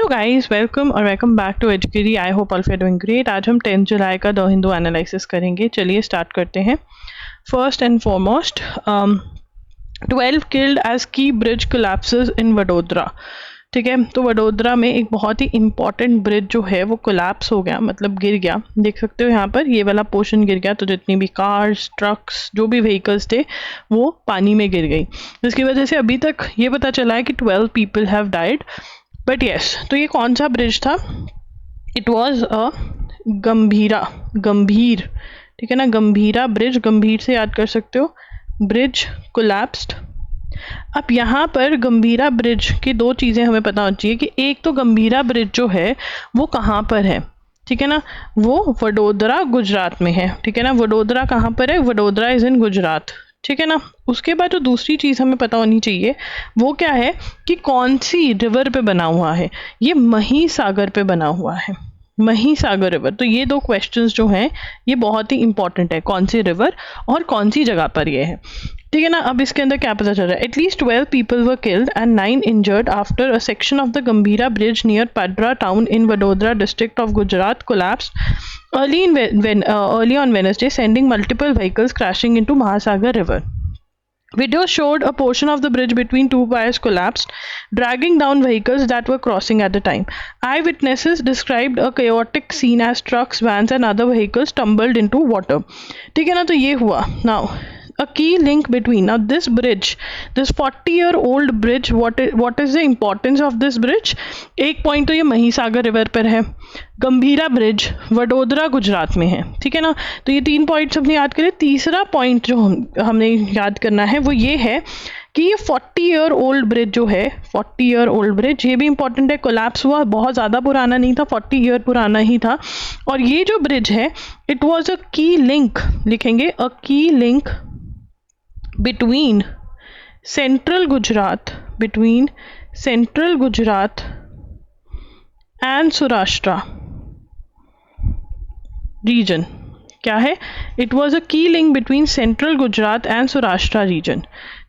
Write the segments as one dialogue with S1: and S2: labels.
S1: Guys, welcome back to Educary. I hope all you are doing great. आज हम 10 जुलाई का the Hindu analysis करेंगे। चलिए स्टार्ट करते हैं। First and foremost, 12 killed as key bridge collapses in Vadodara. ठीक है, तो वडोदरा में एक बहुत ही इंपॉर्टेंट ब्रिज जो है वो कोलैप्स हो गया, मतलब गिर गया। देख सकते हो यहाँ पर ये वाला पोर्शन गिर गया, तो जितनी भी कार्स, ट्रक्स, जो भी व्हीकल्स थे वो पानी में गिर गई। जिसकी वजह से अभी तक ये पता चला है कि 12 people have died. But yes, तो ये कौन सा ब्रिज था? इट वॉज अ गंभीर, ठीक है ना, गंभीरा ब्रिज। गंभीर से याद कर सकते हो, ब्रिज कोलैप्स्ड। अब यहाँ पर गंभीरा ब्रिज की दो चीज़ें हमें पता होनी चाहिए कि एक तो गंभीरा ब्रिज जो है वो कहाँ पर है, ठीक है ना, वो वडोदरा गुजरात में है। ठीक है ना, वडोदरा कहाँ पर है? वडोदरा इज इन गुजरात, ठीक है ना। उसके बाद जो दूसरी चीज़ हमें पता होनी चाहिए वो क्या है कि कौन सी रिवर पे बना हुआ है। ये महिसागर पे बना हुआ है, महिसागर रिवर। तो ये दो क्वेश्चंस जो हैं ये बहुत ही इंपॉर्टेंट है, कौन सी रिवर और कौन सी जगह पर ये है। ठीक है ना। अब इसके अंदर क्या पता चल रहा है? At least 12 people were killed and 9 injured after a section of the Gambhira bridge near Padra town in Vadodara district of Gujarat collapsed early on Wednesday, sending multiple vehicles crashing into Mahasagar River. Video showed a portion of the bridge between two piers collapsed, dragging down vehicles that were crossing at the time. Eyewitnesses described a chaotic scene as trucks, vans and other vehicles tumbled into water. ठीक है ना, तो ये हुआ. Now, a key link between this bridge, this 40-year-old bridge, what is the importance of this bridge? एक point तो ये Mahisagar river पर है, गंभीरा ब्रिज वडोदरा गुजरात में है। ठीक है ना, तो ये 3 पॉइंट्स हमने याद करे। तीसरा पॉइंट जो हमने याद करना है वो ये है कि ये 40-year-old ब्रिज जो है, 40-year-old ब्रिज, ये भी इंपॉर्टेंट है। कोलैप्स हुआ, बहुत ज़्यादा पुराना नहीं था, 40 ईयर पुराना ही था। और ये जो ब्रिज है, इट वॉज अ की लिंक, लिखेंगे अ की link between central Gujarat and Saurashtra region. क्या है? It was a key link between central Gujarat and Saurashtra region.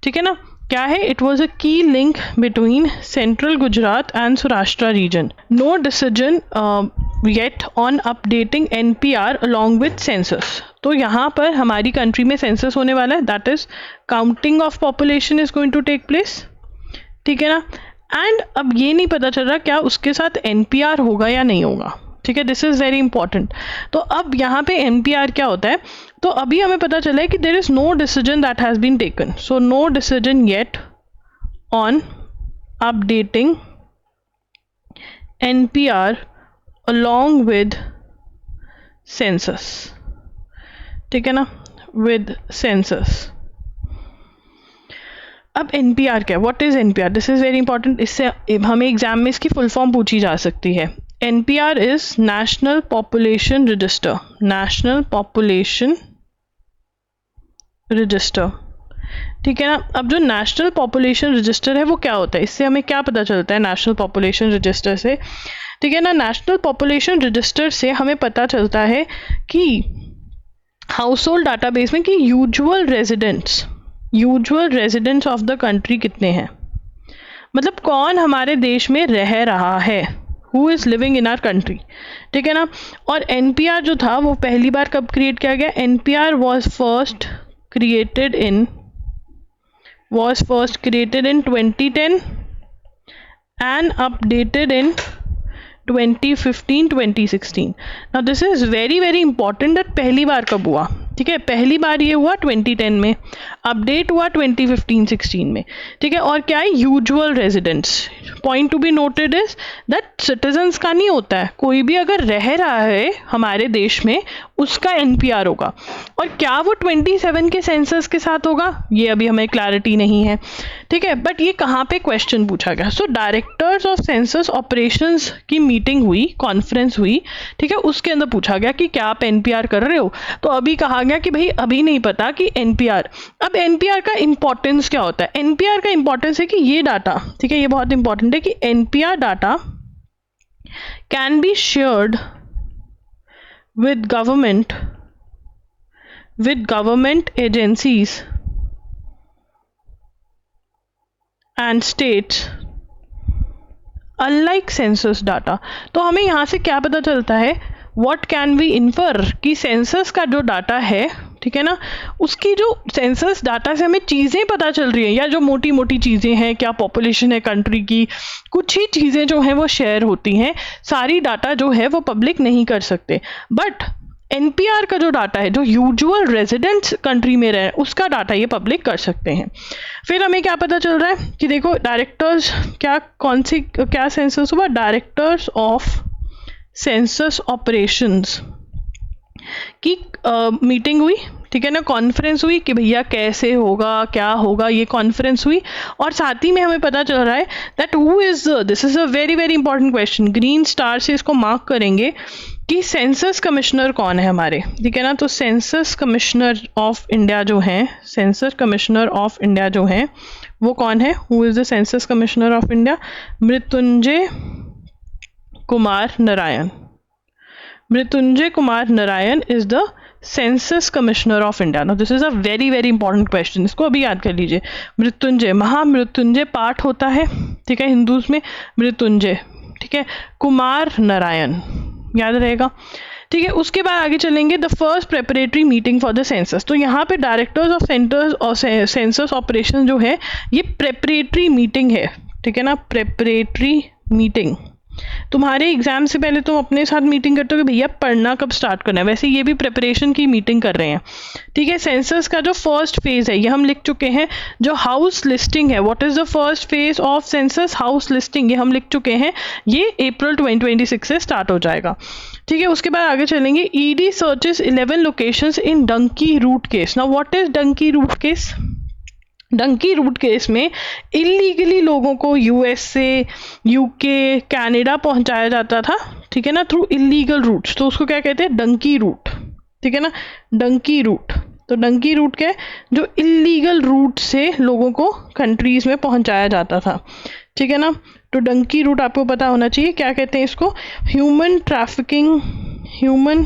S1: ठीक है ना, क्या है? It was a key link between central Gujarat and Saurashtra region. No decision yet on updating NPR along with census. तो यहाँ पर हमारी country में सेंसस होने वाला है, that is counting of population is going to take place. ठीक है ना, एंड अब ये नहीं पता चल रहा क्या उसके साथ NPR होगा या नहीं होगा। ठीक है, दिस इज वेरी इंपॉर्टेंट। तो अब यहाँ पे NPR क्या होता है? तो अभी हमें पता चला है कि there is no decision that has been taken, so no decision yet on updating NPR along with census. ठीक है ना, विद सेंसस। अब NPR क्या है? What is NPR? This is very important. इससे हमें एग्जाम में इसकी फुल फॉर्म पूछी जा सकती है। NPR is national population register, national population register. ठीक है ना, अब जो नेशनल पॉपुलेशन रजिस्टर है वो क्या होता है? इससे हमें क्या पता चलता है नेशनल पॉपुलेशन रजिस्टर से? ठीक है ना, नेशनल पॉपुलेशन रजिस्टर से हमें पता चलता है कि हाउस होल्ड डाटाबेस में कि usual residents of the country कितने हैं, मतलब कौन हमारे देश में रह रहा है, who is living in our country. ठीक है ना, और NPR जो था वो पहली बार कब क्रिएट किया गया? NPR was first created in 2010 and updated in 2015-2016. Now this is very very important that पहली बार कब हुआ? ठीक है, पहली बार ये हुआ 2010 में, अपडेट हुआ 2015-16 में। ठीक है, और क्या है? Usual residents. Point to be noted is that citizens का नहीं होता है, कोई भी अगर रह रहा है हमारे देश में उसका NPR होगा। और क्या वो 27 के सेंसस के साथ होगा ये अभी हमें क्लैरिटी नहीं है। ठीक है, बट ये कहाँ पे क्वेश्चन पूछा गया? सो डायरेक्टर्स ऑफ सेंसस ऑपरेशंस की मीटिंग हुई, कॉन्फ्रेंस हुई। ठीक है, उसके अंदर पूछा गया कि क्या आप NPR कर रहे हो? तो अभी कहा गया कि भाई अभी नहीं पता कि NPR। अब NPR का इंपॉर्टेंस क्या होता है? NPR का इंपॉर्टेंस है कि ये डाटा, ठीक है, ये बहुत इंपॉर्टेंट है कि NPR data can be shared with government agencies and states unlike census data. तो हमें यहाँ से क्या पता चलता है, व्हाट कैन वी इन्फर, कि सेंसस का जो डाटा है, ठीक है ना, उसकी जो सेंसस डाटा से हमें चीज़ें पता चल रही हैं, या जो मोटी मोटी चीज़ें हैं, क्या पॉपुलेशन है कंट्री की, कुछ ही चीज़ें जो हैं वो शेयर होती हैं, सारी डाटा जो है वो पब्लिक नहीं कर सकते। बट एनपीआर का जो डाटा है, जो यूजुअल रेजिडेंट्स कंट्री में रहे, उसका डाटा ये पब्लिक कर सकते हैं। फिर हमें क्या पता चल रहा है कि देखो डायरेक्टर्स, क्या सेंसस हुआ, डायरेक्टर्स ऑफ सेंसस ऑपरेशंस की मीटिंग हुई, ठीक है ना, कॉन्फ्रेंस हुई कि भैया कैसे होगा, क्या होगा, ये कॉन्फ्रेंस हुई। और साथ ही में हमें पता चल रहा है that who is, this is a very very important question, green star से इसको मार्क करेंगे कि सेंसस कमिश्नर कौन है हमारे, ठीक है ना। तो सेंसस कमिश्नर ऑफ इंडिया जो हैं, सेंसस कमिश्नर ऑफ इंडिया जो हैं वो कौन है, who is the census commissioner of India, Mrityunjay Kumar Narayan. Mrityunjay Kumar Narayan is the census commissioner of India. No this is a very very important question, इसको अभी याद कर लीजिए। मृत्युंजय, महामृत्युंजय पाठ होता है, ठीक है, हिंदूज में, मृत्युंजय, ठीक है, कुमार नारायण, याद रहेगा, ठीक है। उसके बाद आगे चलेंगे, the first preparatory meeting for the census. तो यहाँ पे डायरेक्टर्स ऑफ सेंटर्स और सेंसस ऑपरेशन जो है ये प्रेपरेटरी मीटिंग है, ठीक है ना, प्रेपरेटरी मीटिंग। तुम्हारे एग्जाम से पहले तुम अपने साथ मीटिंग करते हो कि भैया पढ़ना कब स्टार्ट करना है, वैसे ये भी प्रिपरेशन की मीटिंग कर रहे हैं, ठीक है। सेंसस का जो फर्स्ट फेज है ये हम लिख चुके हैं, जो हाउस लिस्टिंग है, what is the first phase of census, house listing, ये हम लिख चुके हैं, ये अप्रैल 2026 से स्टार्ट हो जाएगा, ठीक है। उसके बाद आगे चलेंगे, ED searches 11 locations in donkey route case. Now what is donkey route case, donkey route case में इलीगली लोगों को यूएसए, यूके, कनाडा पहुंचाया जाता था, ठीक है ना, थ्रू इलीगल रूट्स। तो उसको क्या कहते हैं, डंकी रूट, ठीक है ना, डंकी रूट। तो डंकी रूट क्या है, जो इलीगल रूट से लोगों को कंट्रीज में पहुंचाया जाता था, ठीक है ना। तो डंकी रूट आपको पता होना चाहिए, क्या कहते हैं इसको, ह्यूमन ट्रैफिकिंग, ह्यूमन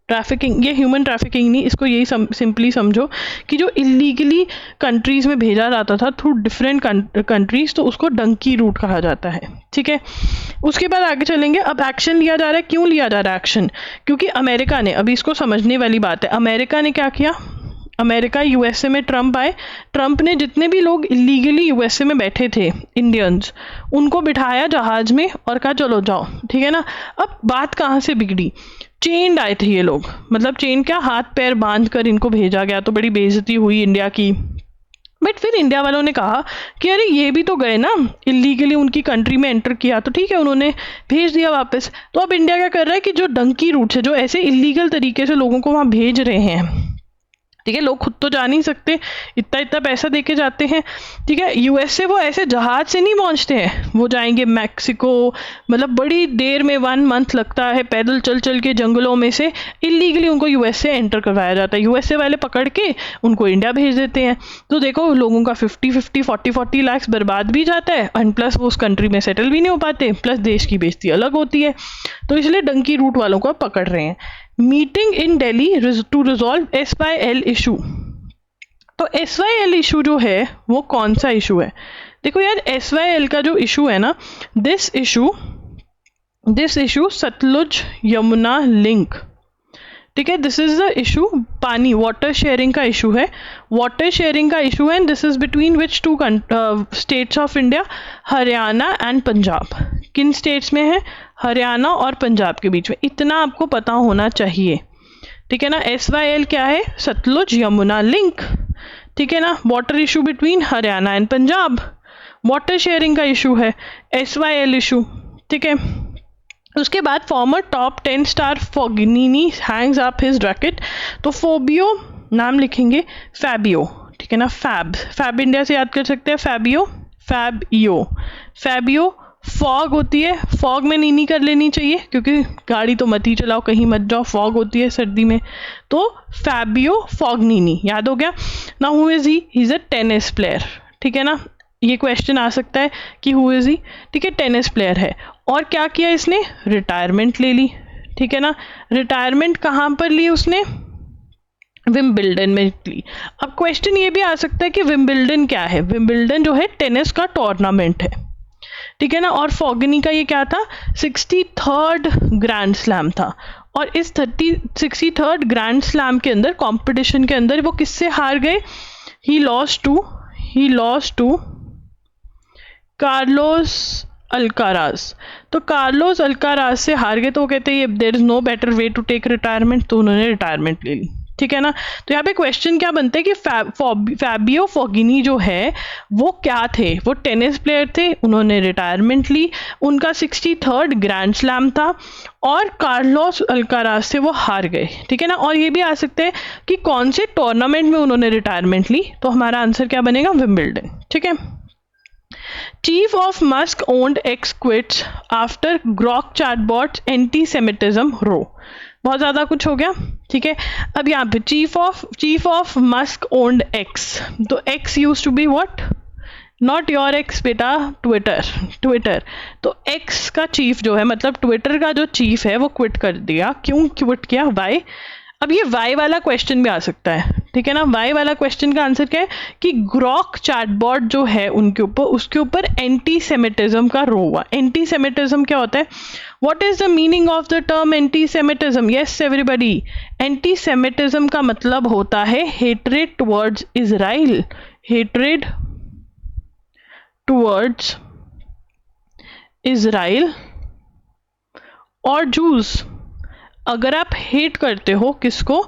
S1: ट्रैफिकिंग, ये ह्यूमन ट्रैफिकिंग नहीं, इसको यही सिंपली समझो कि जो इलीगली कंट्रीज़ में भेजा जाता था थ्रू डिफरेंट कंट्रीज़, तो उसको डंकी रूट कहा जाता है, ठीक है। उसके बाद आगे चलेंगे, अब एक्शन लिया जा रहा है, क्यों लिया जा रहा है एक्शन, क्योंकि अमेरिका ने, अभी इसको समझने वाली बात है, अमेरिका ने क्या किया, अमेरिका, यूएसए में ट्रम्प आए, ट्रम्प ने जितने भी लोग इलीगली यूएसए में बैठे थे इंडियंस, उनको बिठाया जहाज में और कहा चलो जाओ, ठीक है ना। अब बात कहाँ से बिगड़ी, चेन्ड आए थे ये लोग, मतलब चेन क्या, हाथ पैर बांध कर इनको भेजा गया, तो बड़ी बेइज्जती हुई इंडिया की। बट फिर इंडिया वालों ने कहा कि अरे ये भी तो गए ना, इलीगली उनकी कंट्री में एंटर किया, तो ठीक है, उन्होंने भेज दिया वापस। तो अब इंडिया क्या कर रहा है कि जो डंकी रूट है, जो ऐसे इलीगल तरीके से लोगों को वहाँ भेज रहे हैं, ठीक है, लोग खुद तो जा नहीं सकते, इतना इतना पैसा देके जाते हैं, ठीक है, यूएसए वो ऐसे जहाज से नहीं पहुंचते हैं, वो जाएंगे मैक्सिको, मतलब बड़ी देर में 1 मंथ लगता है, पैदल चल चल के जंगलों में से इलीगली उनको यूएसए एंटर करवाया जाता है, यूएसए वाले पकड़ के उनको इंडिया भेज देते हैं। तो देखो लोगों का 50-50, 40-40 लाख बर्बाद भी जाता है, एंड प्लस वो उस कंट्री में सेटल भी नहीं हो पाते, प्लस देश की बेइज्जती अलग होती है। तो इसलिए डंकी रूट वालों को पकड़ रहे हैं। Meeting in Delhi to resolve SYL issue. तो SYL इशू जो है वो कौन सा इशू है, देखो यार, SYL का जो इशू है ना, this issue Sutlej Yamuna link, ठीक है, दिस इज द इशू, पानी वाटर शेयरिंग का इशू है, वाटर शेयरिंग का इशू है, and this is between which 2 states of India, Haryana and Punjab. किन स्टेट्स में है, हरियाणा और पंजाब के बीच में, इतना आपको पता होना चाहिए, ठीक है ना। SYL क्या है, सतलुज यमुना लिंक, ठीक है ना, water issue between Haryana and Punjab, water sharing का इशू है, SYL इशू, ठीक है। उसके बाद former top 10 star Fognini hangs up his racket. तो फोबियो नाम लिखेंगे, फैबियो, ठीक है ना, फैब इंडिया से याद कर सकते हैं, फैबियो फॉग होती है, फॉग में नीनी कर लेनी चाहिए क्योंकि गाड़ी तो मत ही चलाओ, कहीं मत जाओ, फॉग होती है सर्दी में, तो फैबियो फॉगनीनी, याद हो गया ना। Who is he is a tennis player, ठीक है ना, ये क्वेश्चन आ सकता है कि हु इज ही, ठीक है, टेनिस प्लेयर है। और क्या किया इसने, रिटायरमेंट ले ली, ठीक है ना, रिटायरमेंट कहाँ पर ली उसने, विंबलडन में ली। अब क्वेश्चन ये भी आ सकता है कि विंबलडन क्या है, विंबलडन जो है टेनिस का टूर्नामेंट है, ठीक है ना। और फॉगनी का ये क्या था, 63rd ग्रैंड स्लैम था। और इस 63rd ग्रैंड स्लैम के अंदर, कंपटीशन के अंदर, वो किससे हार गए, he lost to Carlos Alcaraz. तो कार्लोस अल्काराज से हार गए, तो वो कहते हैं there is no better way to take retirement, तो उन्होंने रिटायरमेंट ले ली। ठीक है ना। तो यहाँ पे क्वेश्चन क्या बनता है कि फैबियो फॉगिनी जो है वो क्या थे, वो टेनिस प्लेयर थे, उन्होंने रिटायरमेंट ली, उनका 63rd ग्रैंड स्लैम था और कार्लोस अल्काराज से वो हार गए। ठीक है ना। और ये भी आ सकते हैं कि कौन से टूर्नामेंट में उन्होंने रिटायरमेंट ली, तो हमारा आंसर क्या बनेगा, विंबलडन। ठीक है। Chief of Musk owned X quits after Grok chatbot's anti-Semitism row। बहुत ज़्यादा कुछ हो गया। ठीक है। अब यहाँ पे chief of Musk owned X, तो X use to be what, not your X बेटा, ट्विटर। तो एक्स का चीफ जो है, मतलब ट्विटर का जो चीफ है, वो क्विट कर दिया। क्यों क्विट किया, वाई। अब ये वाई वाला क्वेश्चन भी आ सकता है। ठीक है ना। वाई वाला क्वेश्चन का आंसर क्या है कि ग्रॉक चैटबॉट जो है उनके ऊपर, उसके ऊपर एंटी सेमिटिज्म का रो हुआ। एंटी सेमिटिज्म क्या होता है, what is the meaning of the term anti Semitism, yes everybody. Anti semitism का मतलब होता है hatred towards Israel, hatred towards Israel और जूस। अगर आप हेट करते हो किसको,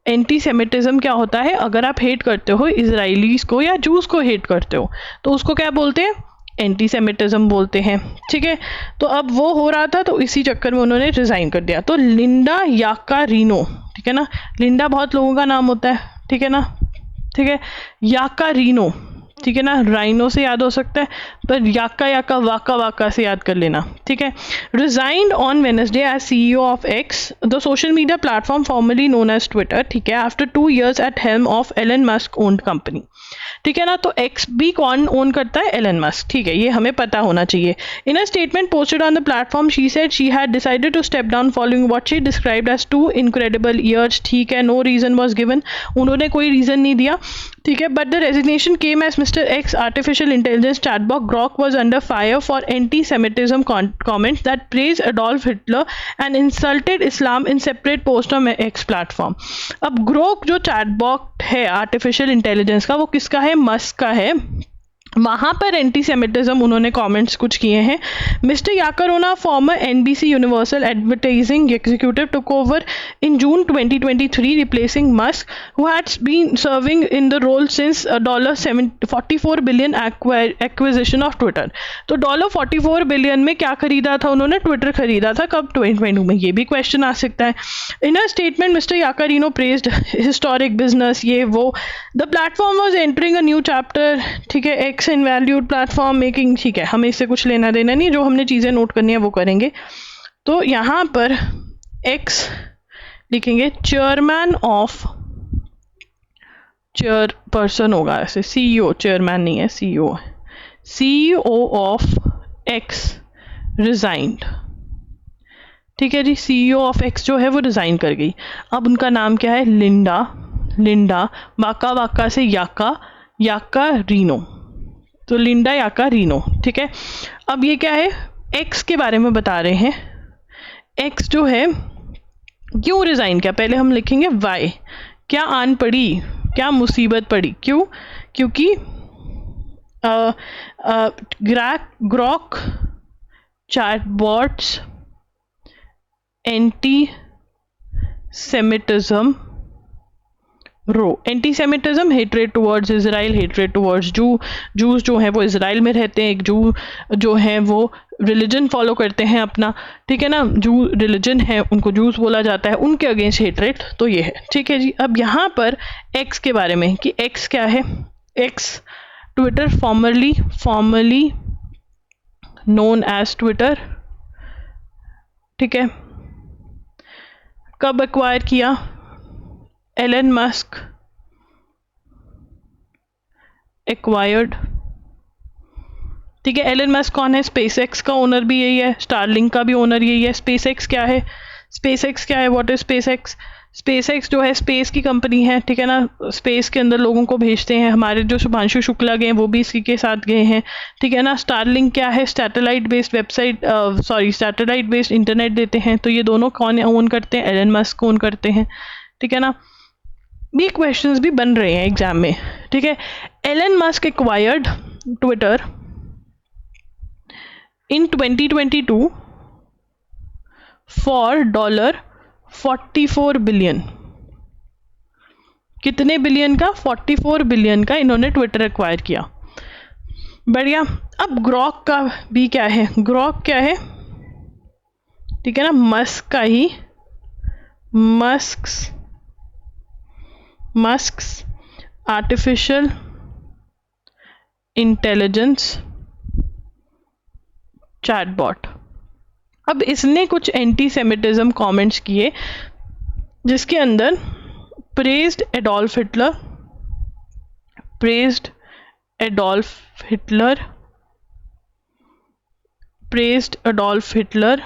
S1: एंटी सेमिटिज्म क्या होता है, अगर आप हेट करते हो इजराइलीज को या जूस को हेट करते हो, तो उसको क्या बोलते हैं, एंटी सेमिटिज्म बोलते हैं। ठीक है। तो अब वो हो रहा था, तो इसी चक्कर में उन्होंने रिजाइन कर दिया। तो लिंडा याकारिनो, ठीक है ना, लिंडा बहुत लोगों का नाम होता है। ठीक है ना। ठीक है। याकारिनो, ठीक है ना, राइनो से याद हो सकता है, पर याका वाका वाका से याद कर लेना। ठीक है। Resigned on Wednesday as CEO of X, the social media platform formally known as Twitter. ठीक है। After 2 years at helm of Elon Musk owned company. ठीक है ना। तो एक्स भी कौन ओन करता है, एलन मस्क। ठीक है, ये हमें पता होना चाहिए। In a statement posted on the platform she said she had decided to step down following what she described as 2 incredible years। ठीक है। नो रीजन वॉज गिवन, उन्होंने कोई रीजन नहीं दिया। ठीक है। But the resignation came as mister X artificial intelligence chatbot Grok was under fire for antisemitism comments that praise Adolf Hitler and insulted Islam in separate post on X platform. अब Grok जो chatbot है artificial intelligence का, वो किसका है, Musk का है। वहाँ पर एंटी सेमिटिज्म उन्होंने कमेंट्स कुछ किए हैं। Mister Yaccarino, former NBC Universal advertising executive, took over in June 2023 replacing Musk who had been serving in the role since $44 billion acquisition of Twitter. तो $44 बिलियन में क्या खरीदा था उन्होंने, ट्विटर खरीदा था। कब, 2022 में। ये भी क्वेश्चन आ सकता है। In a statement mister Yaccarino praised historic business, ये वो। The platform was entering a new chapter. ठीक है। X in valued platform making. ठीक है, हमें इससे कुछ लेना देना नहीं, जो हमने चीज़ें नोट करनी है वो करेंगे। तो यहाँ पर एक्स लिखेंगे चेयरमैन ऑफ, चेयरपर्सन होगा ऐसे, CEO, चेयरमैन नहीं है, CEO है, CEO ऑफ एक्स रिजाइंड। ठीक है जी। CEO ऑफ एक्स जो है वो रिजाइन कर गई। अब उनका नाम क्या है, लिंडा वाका वाका से याका रीनो, तो लिंडा याका रीनो। ठीक है। अब ये क्या है, एक्स के बारे में बता रहे हैं। एक्स जो है क्यों रिजाइन किया, पहले हम लिखेंगे वाई। क्या आन पड़ी, क्या मुसीबत पड़ी, क्यों, क्योंकि Grok chatbots anti semitism row. Anti semitism, hatred towards Israel, hatred towards Jews जो है वो इजराइल में रहते हैं, एक जू जो है वो रिलीजन फॉलो करते हैं अपना। ठीक है ना, जू रिलीजन है, उनको जूस बोला जाता है, उनके अगेंस्ट हेट्रेड। तो ये है। ठीक है जी। अब यहाँ पर एक्स के बारे में कि एक्स क्या है, X Twitter formally known as Twitter. ठीक है। कब एक्वायर किया, एलन मस्क एक्वायर्ड। ठीक है। एलन मस्क कौन है, स्पेसएक्स का ओनर भी यही है, स्टारलिंक का भी ओनर यही है। स्पेसएक्स क्या है, what is SpaceX, space x जो है स्पेस की कंपनी है, ठीक है ना, स्पेस के अंदर लोगों को भेजते हैं। हमारे जो शुभांशु शुक्ला गए वो भी इसी के साथ गए हैं, ठीक है ना। स्टारलिंक क्या है, satellite based website, satellite based internet देते हैं। तो ये दोनों कौन ओन करते हैं, एलन मस्क ओन करते हैं, ठीक है ना। ये क्वेश्चंस भी बन रहे हैं एग्जाम में, ठीक है। Elon Musk acquired Twitter in 2022 for $44 billion. कितने बिलियन का, 44 बिलियन का इन्होंने ट्विटर एक्वायर किया। बढ़िया। अब ग्रॉक का भी क्या है, ग्रॉक क्या है, ठीक है ना, मस्क का ही, मस्क्स आर्टिफिशियल इंटेलिजेंस चैटबॉट। अब इसने कुछ एंटी सेमिटिज्म कमेंट्स किए जिसके अंदर praised Adolf Hitler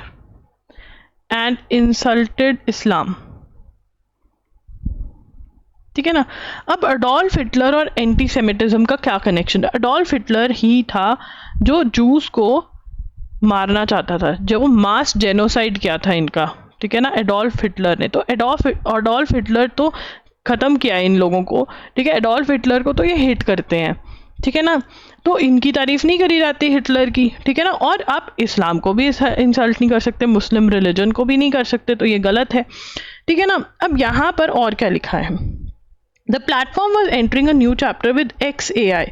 S1: and insulted Islam, ठीक है ना। अब अडोल्फ हिटलर और एंटी सेमिटिज्म का क्या कनेक्शन है? अडोल्फ हिटलर ही था जो जूस को मारना चाहता था, जो वो मास जेनोसाइड किया था इनका, ठीक है ना, एडोल्फ हिटलर ने। तो अडोल्फ हिटलर तो ख़त्म किया इन लोगों को, ठीक है। एडोल्फ हिटलर को तो ये हिट करते हैं, ठीक है ना। तो इनकी तारीफ नहीं करी जाती हिटलर की, ठीक है ना। और आप इस्लाम को भी इंसल्ट नहीं कर सकते, मुस्लिम रिलीजन को भी नहीं कर सकते, तो ये गलत है, ठीक है ना। अब यहाँ पर और क्या लिखा है, the platform was entering a new chapter with XAI,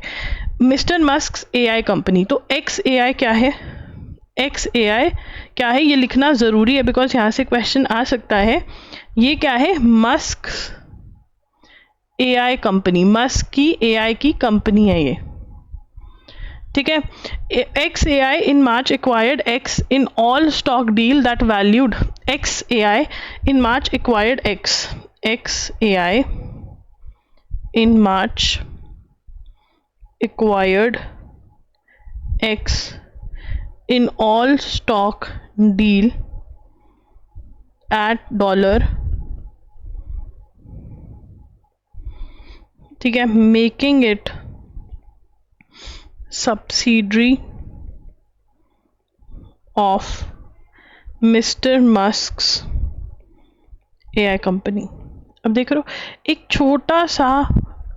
S1: mister Musk's AI company. तो XAI क्या है, XAI क्या है, ये लिखना ज़रूरी है बिकॉज यहाँ से क्वेश्चन आ सकता है। ये क्या है, मस्क AI कंपनी, मस्क की AI की कंपनी है ये, ठीक है। XAI in March acquired X in all stock deal that valued, XAI in March acquired XAI in March acquired X in all stock deal at $, ठीक है, making it subsidiary of Mr. Musk's AI company। अब देख रहे हो, एक छोटा सा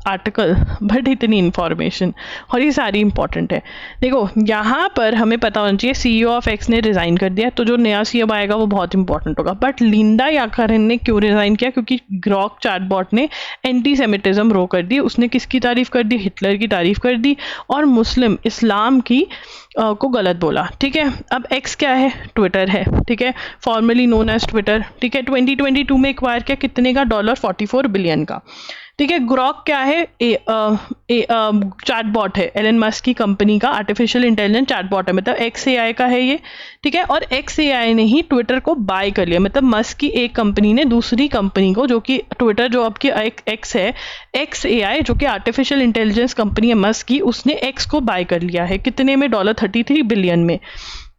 S1: article but इतनी इन्फॉर्मेशन, और ये सारी इंपॉर्टेंट है। देखो यहाँ पर हमें पता होना चाहिए CEO ऑफ X ने रिज़ाइन कर दिया, तो जो नया CEO आएगा वो बहुत इंपॉर्टेंट होगा। बट लिंडा याकरन ने क्यों रिज़ाइन किया? क्योंकि ग्रॉक चैटबॉट ने एंटी सेमिटिज्म रो कर दी। उसने किसकी तारीफ़ कर दी? हिटलर की तारीफ़ कर दी और मुस्लिम इस्लाम की को गलत बोला, ठीक है। अब X क्या है? ट्विटर है, ठीक है, फॉर्मली नोन एज ट्विटर, ठीक है। 2022 में एक्वायर किया, कितने का? $44 बिलियन का, ठीक है। ग्रॉक क्या है? चैटबॉट है, एलन मस्क की कंपनी का आर्टिफिशियल इंटेलिजेंस चैटबॉट है, मतलब XAI का है ये, ठीक है। और XAI ने ही ट्विटर को बाय कर लिया, मतलब मस्क की एक कंपनी ने दूसरी कंपनी को, जो कि ट्विटर जो अब की X है, XAI जो कि आर्टिफिशियल इंटेलिजेंस कंपनी है मस्क की, उसने X को बाय कर लिया है, कितने में? $33 बिलियन में,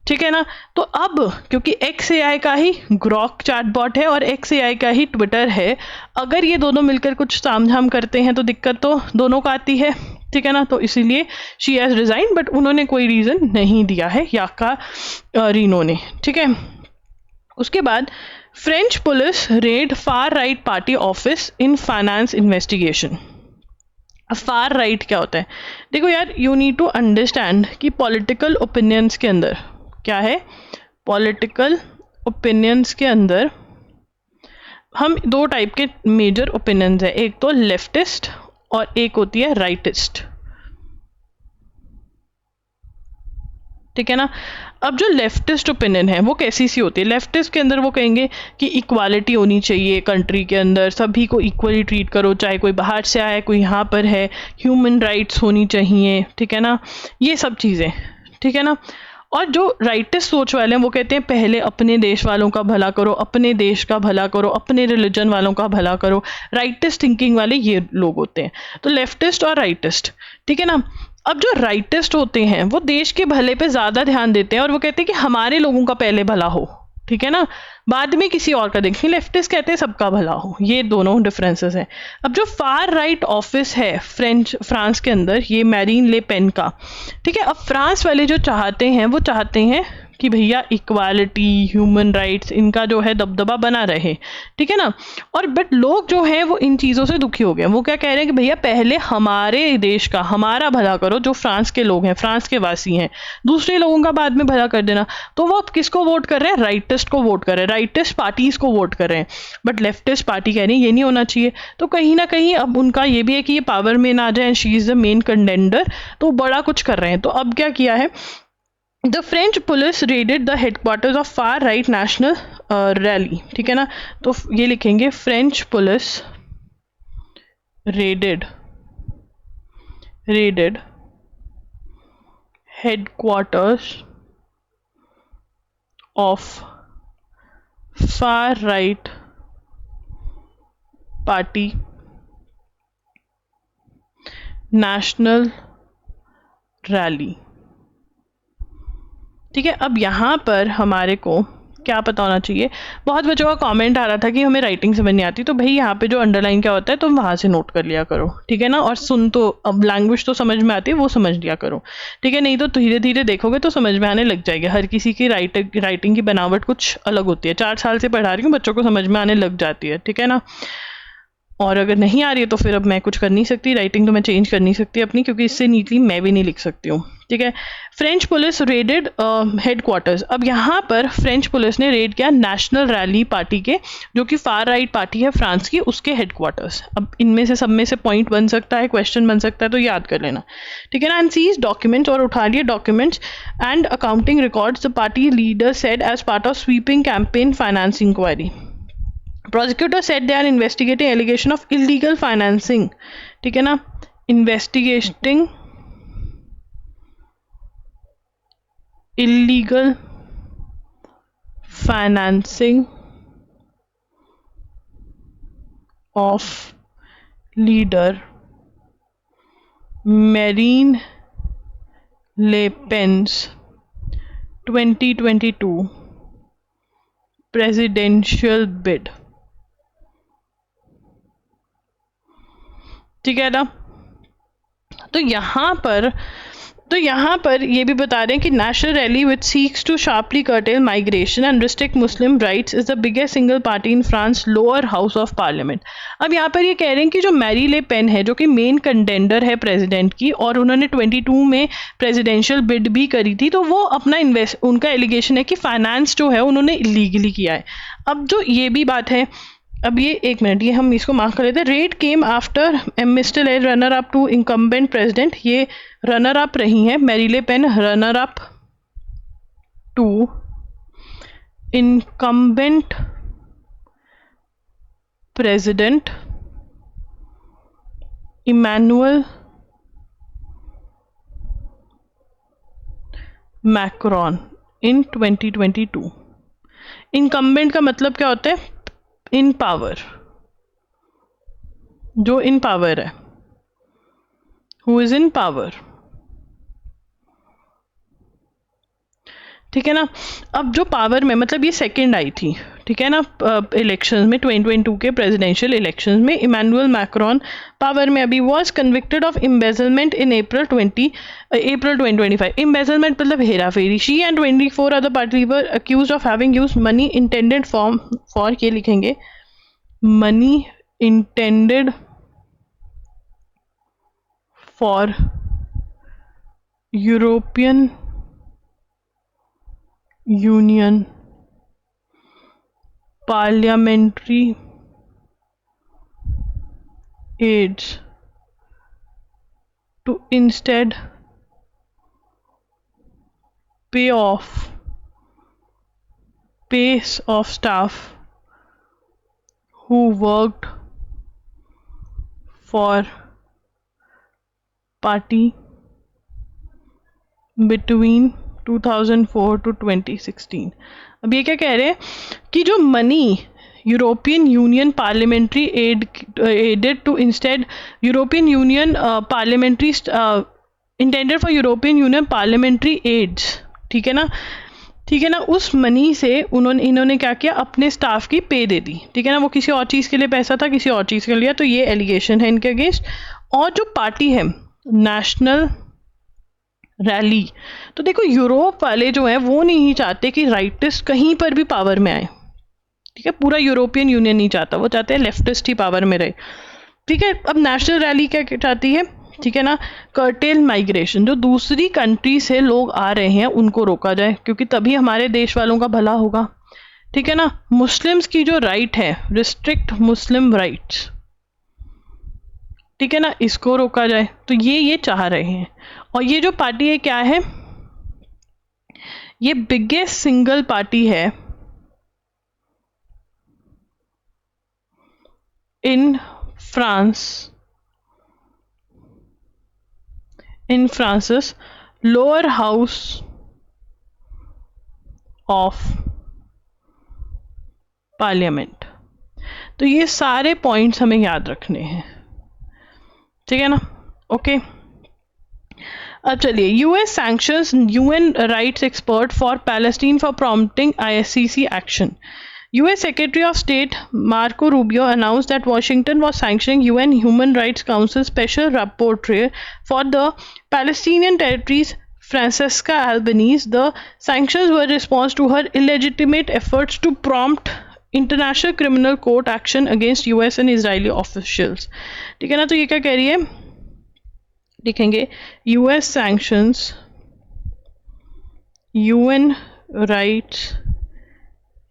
S1: ठीक है ना। तो अब क्योंकि XAI का ही ग्रॉक चैटबॉट है और XAI का ही ट्विटर है, अगर ये दोनों मिलकर कुछ तामझाम करते हैं तो दिक्कत तो दोनों को आती है, ठीक है ना। तो इसीलिए शी हैज़ रिजाइन, बट उन्होंने कोई रीज़न नहीं दिया है याका रीनो ने, ठीक है। उसके बाद French police red far right party office in finance investigation. Far right क्या होता है? देखो यार, यू नीड टू अंडरस्टैंड कि पॉलिटिकल ओपिनियंस के अंदर क्या है, पॉलिटिकल ओपिनियंस के अंदर हम दो टाइप के मेजर ओपिनियंस है, एक तो लेफ्टिस्ट और एक होती है राइटिस्ट, ठीक है ना। अब जो लेफ्टिस्ट ओपिनियन है वो कैसी सी होती है? लेफ्टिस्ट के अंदर वो कहेंगे कि इक्वालिटी होनी चाहिए कंट्री के अंदर, सभी को इक्वली ट्रीट करो, चाहे कोई बाहर से आए कोई यहाँ पर है, ह्यूमन राइट्स होनी चाहिए, ठीक है ना, ये सब चीज़ें, ठीक है ना। और जो राइटिस्ट सोच वाले हैं वो कहते हैं पहले अपने देश वालों का भला करो, अपने देश का भला करो, अपने रिलीजन वालों का भला करो। राइटिस्ट थिंकिंग वाले ये लोग होते हैं, तो लेफ्टिस्ट और राइटिस्ट, ठीक है ना। अब जो राइटिस्ट होते हैं वो देश के भले पे ज़्यादा ध्यान देते हैं और वो कहते हैं कि हमारे लोगों का पहले भला हो, ठीक है ना, बाद में किसी और का देखेंगे। लेफ्टिस्ट कहते हैं सबका भला हो, ये दोनों डिफरेंसेस हैं। अब जो फार राइट ऑफिस है फ्रांस के अंदर, ये मैरीन ले पेन का, ठीक है। अब फ्रांस वाले जो चाहते हैं वो चाहते हैं कि भैया इक्वालिटी, ह्यूमन राइट्स, इनका जो है दबदबा बना रहे, ठीक है ना। और बट लोग जो हैं वो इन चीज़ों से दुखी हो गए। वो क्या कह रहे हैं कि भैया पहले हमारे देश का, हमारा भला करो, जो फ्रांस के लोग हैं, फ्रांस के वासी हैं, दूसरे लोगों का बाद में भला कर देना। तो वो अब किसको वोट कर रहे हैं? राइटिस्ट को वोट कर रहे हैं, राइटिस्ट पार्टीज को वोट कर रहे हैं। बट लेफ्टिस्ट पार्टी कह रही है ये नहीं होना चाहिए। तो कहीं ना कहीं अब उनका ये भी है कि ये पावर में ना आ जाए, she is the main contender, तो बड़ा कुछ कर रहे हैं। तो अब क्या किया है, the French police raided the headquarters of far right National Rally, ठीक है ना। तो ये लिखेंगे French police raided headquarters of far right party National Rally, ठीक है। अब यहाँ पर हमारे को क्या पता होना चाहिए, बहुत बच्चों का कमेंट आ रहा था कि हमें राइटिंग समझ नहीं आती, तो भाई यहाँ पे जो अंडरलाइन क्या होता है तुम वहाँ से नोट कर लिया करो, ठीक है ना। और सुन तो अब लैंग्वेज तो समझ में आती है, वो समझ लिया करो, ठीक है। नहीं तो धीरे धीरे देखोगे तो समझ में आने लग जाएगी। हर किसी की राइटिंग की बनावट कुछ अलग होती है। 4 साल से पढ़ा रही हूँ, बच्चों को समझ में आने लग जाती है, ठीक है ना। और अगर नहीं आ रही है तो फिर अब मैं कुछ कर नहीं सकती, राइटिंग तो मैं चेंज कर नहीं सकती अपनी, क्योंकि इससे नीटली मैं भी नहीं लिख सकती हूँ, ठीक है। French police raided headquarters. अब यहाँ पर फ्रेंच पुलिस ने रेड किया नेशनल रैली पार्टी के, जो कि फार राइट पार्टी है फ्रांस की, उसके हेडक्वार्टर्स। अब इनमें से सब में से पॉइंट बन सकता है, क्वेश्चन बन सकता है, तो याद कर लेना, ठीक है ना। एंड सीज डॉक्यूमेंट्स, और उठा लिए documents and accounting records, the party leader said as part of sweeping campaign finance inquiry. Prosecutor said they are investigating allegation of illegal financing, ठीक है ना, investigating illegal financing of leader Marine Le Pen's 2022 presidential bid, ठीक है ना। तो यहाँ पर ये भी बता रहे हैं कि National Rally which seeks to sharply curtail migration and restrict Muslim rights is the biggest single party in France lower house of parliament. अब यहाँ पर ये कह रहे हैं कि जो मैरी ले पेन है, जो कि मेन कंटेंडर है प्रेसिडेंट की, और उन्होंने 22 में प्रेसिडेंशियल बिड भी करी थी, तो वो अपना उनका एलिगेशन है कि फाइनेंस जो है उन्होंने इलीगली किया है। अब जो ये भी बात है, अब ये एक मिनट, ये हम इसको मार्क कर लेते हैं। Raid came after mister a runner up to incumbent president, ये रनर अप रही हैं Marie Le Pen, runner up to incumbent president Emmanuel Macron in 2022। Incumbent का मतलब क्या होता है? इन पावर, जो इन पावर है, हु इज इन पावर, ठीक है ना। अब जो पावर में, मतलब ये सेकंड आई थी, ठीक है ना, इलेक्शंस में 2022 के प्रेसिडेंशियल इलेक्शंस में इमैनुअल मैक्रोन पावर में अभी was convicted of embezzlement in April 2025। Embezzlement मतलब हेरा फेरी। She and 24 other party were accused of having used money intended for ये लिखेंगे money intended for European Union parliamentary aids to instead pay of staff who worked for party between 2004 to 2016। अब ये क्या कह रहे हैं कि जो money European Union parliamentary aided to instead European Union parliamentary intended for European Union parliamentary aides, ठीक है ना, ठीक है ना, उस मनी से इन्होंने क्या किया, अपने स्टाफ की पे दे दी, ठीक है ना, वो किसी और चीज़ के लिए पैसा था, किसी और चीज़ के लिए, तो ये एलिगेशन है इनके अगेंस्ट। और जो पार्टी है नेशनल रैली, तो देखो यूरोप वाले जो हैं वो नहीं चाहते कि राइटिस्ट कहीं पर भी पावर में आए, ठीक है, पूरा यूरोपियन यूनियन नहीं चाहता, वो चाहते हैं लेफ्टिस्ट ही पावर में रहे, ठीक है। अब नेशनल रैली क्या चाहती है, ठीक है ना, कर्टेल माइग्रेशन, जो दूसरी कंट्री से लोग आ रहे हैं उनको रोका जाए, क्योंकि तभी हमारे देश वालों का भला होगा, ठीक है ना। मुस्लिम्स की जो राइट है, रिस्ट्रिक्ट मुस्लिम राइट्स, ठीक है ना, इसको रोका जाए, तो ये चाह रहे हैं। और ये जो पार्टी है क्या है, ये बिगेस्ट सिंगल पार्टी है in France, in France's lower house of parliament। तो ये सारे पॉइंट्स हमें याद रखने हैं, ठीक है ना, ओके। अब चलिए, US sanctions UN rights expert for Palestine for prompting ICC action. US Secretary of State Marco Rubio announced that Washington was sanctioning UN Human Rights Council Special Rapporteur for the Palestinian territories, Francesca Albanese. The sanctions were a response to her illegitimate efforts to prompt International Criminal Court action against US and Israeli officials। ठीक है ना, तो ये क्या कह रही है, लिखेंगे US sanctions UN Rights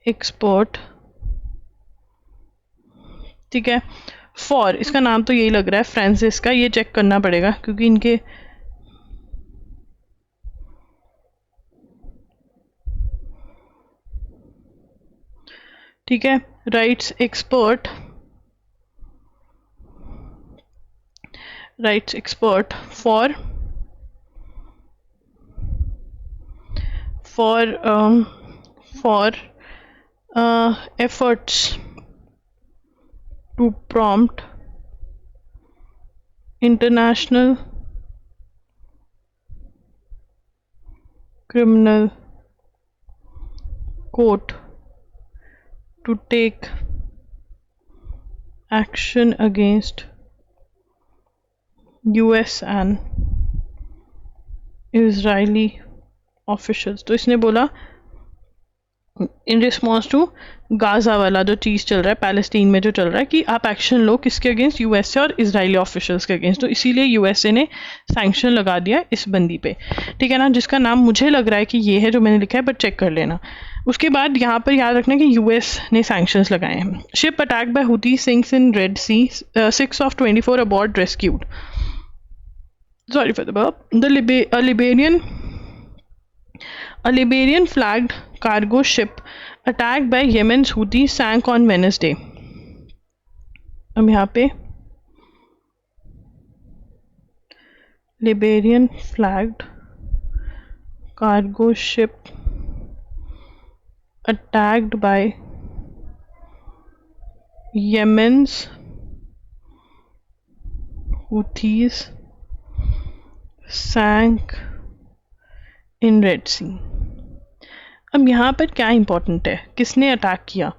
S1: expert, ठीक है, फॉर, इसका नाम तो यही लग रहा है फ्रांसिस का, ये चेक करना पड़ेगा क्योंकि इनके ठीक है, rights expert for efforts to prompt International Criminal Court to take action against US and Israeli officials। तो इसने बोला इन रिस्पॉन्स टू गाजा वाला जो चीज़ चल रहा है, पैलेस्टीन में जो चल रहा है, कि आप एक्शन लो किसके अगेंस्ट, यूएसए और इजरायली ऑफिशियल्स के अगेंस्ट। तो इसीलिए यूएसए ने सैंक्शन लगा दिया इस बंदी पे, ठीक है ना, जिसका नाम मुझे लग रहा है कि ये है जो मैंने लिखा है, बट चेक कर लेना। उसके बाद यहाँ पर याद रखना कि यूएस ने सैंक्शंस लगाए हैं। Ship attack by Houthi sinks in Red Sea, 6 of 24 aboard rescued। Sorry for the burp। A Liberian flagged cargo ship attacked by Yemen's Houthis sank on Wednesday। अब यहाँ पे Liberian flagged cargo ship attacked by Yemen's Houthis sank in Red Sea। अब यहाँ पर क्या important है, किसने attack किया,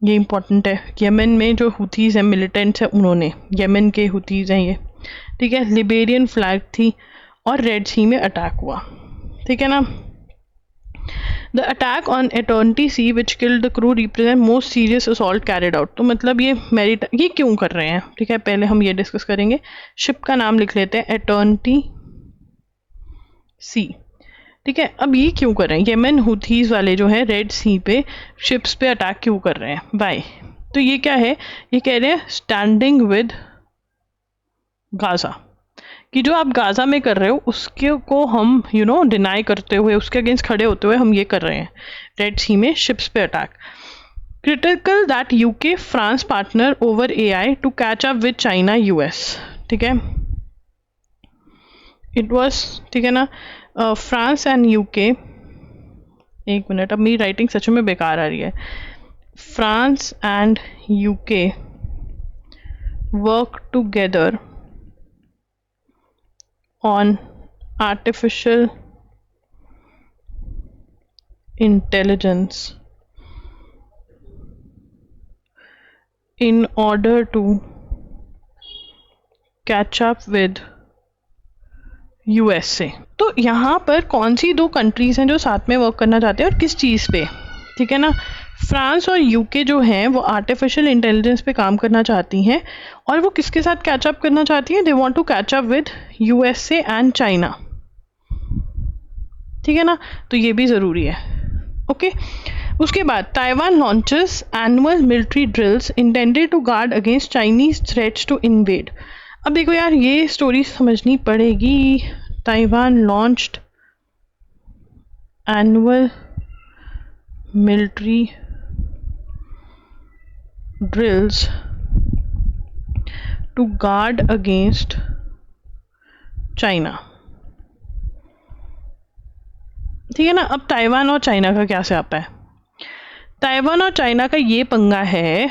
S1: ये इंपॉर्टेंट है। यमन में जो हुथीज़ हैं, मिलिटेंट्स हैं, उन्होंने, यमन के हुथीज़ हैं ये, ठीक है। लिबेरियन फ्लैग थी और रेड सी में अटैक हुआ, ठीक है ना। The attack on Eternity C which killed the crew represent most serious assault carried out. तो मतलब ये क्यों कर रहे हैं, ठीक है, पहले हम ये डिस्कस करेंगे। शिप का नाम लिख लेते हैं, एटर्निटी सी, ठीक है। अब ये क्यों कर रहे हैं, येमन हुथीज़ वाले जो है रेड सी पे शिप्स पे अटैक क्यों कर रहे हैं, बाय। तो ये क्या है, ये कह रहे हैं स्टैंडिंग विद गाज़ा, कि जो आप गाज़ा में कर रहे हो उसके को हम डिनाई करते हुए, उसके अगेंस्ट खड़े होते हुए हम ये कर रहे हैं, रेड सी में शिप्स पे attack. Critical that UK France partner over AI to catch up with China US, ठीक है। इट वॉज, ठीक है ना, फ्रांस एंड यूके, एक मिनट, अब मेरी राइटिंग सच में बेकार आ रही है। France and UK work together on artificial intelligence in order to catch up with USA। तो यहाँ पर कौन सी दो कंट्रीज हैं जो साथ में वर्क करना चाहते हैं और किस चीज़ पे, ठीक है ना। फ्रांस और यूके जो हैं वो आर्टिफिशियल इंटेलिजेंस पे काम करना चाहती हैं, और वो किसके साथ कैचअप करना चाहती हैं, they want to catch up with USA and China, ठीक है ना। तो ये भी ज़रूरी है, ओके। उसके बाद Taiwan launches annual military drills intended to guard against Chinese threats to invade. अब देखो यार, ये स्टोरी समझनी पड़ेगी। Taiwan launched annual military drills to guard against China, ठीक है ना। अब ताइवान और चाइना का क्या स्यापा है। ताइवान और चाइना का ये पंगा है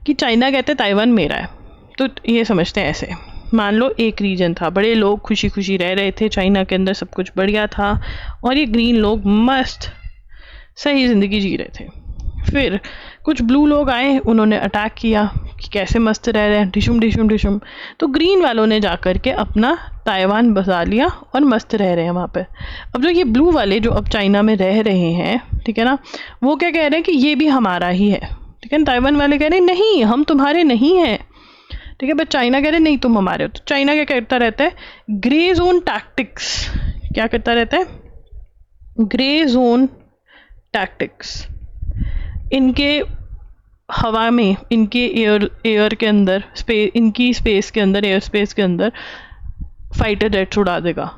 S1: कि चाइना कहते ताइवान मेरा है। तो ये समझते हैं ऐसे, मान लो एक रीजन था, बड़े लोग खुशी खुशी रह रहे थे चाइना के अंदर, सब कुछ बढ़िया था, और ये ग्रीन लोग मस्त सही ज़िंदगी जी रहे थे। फिर कुछ ब्लू लोग आए, उन्होंने अटैक किया कि कैसे मस्त रह रहे हैं, डिशुम डिशुम डिशुम। तो ग्रीन वालों ने जा कर के अपना ताइवान बसा लिया और मस्त रह रहे हैं वहाँ पे। अब जो ये ब्लू वाले जो अब चाइना में रह रहे हैं, ठीक है ना, वो क्या कह रहे हैं कि ये भी हमारा ही है, ठीक है ना। ताइवान वाले कह रहे हैं नहीं, हम तुम्हारे नहीं हैं, ठीक है। बट चाइना कह रहे नहीं, तुम हमारे हो। तो चाइना क्या करता रहता है, ग्रे जोन टैक्टिक्स। क्या करता रहता है, ग्रे जोन टैक्टिक्स। इनके हवा में, इनके एयर के अंदर, इनकी स्पेस के अंदर, एयर स्पेस के अंदर फाइटर जेट्स उड़ा देगा,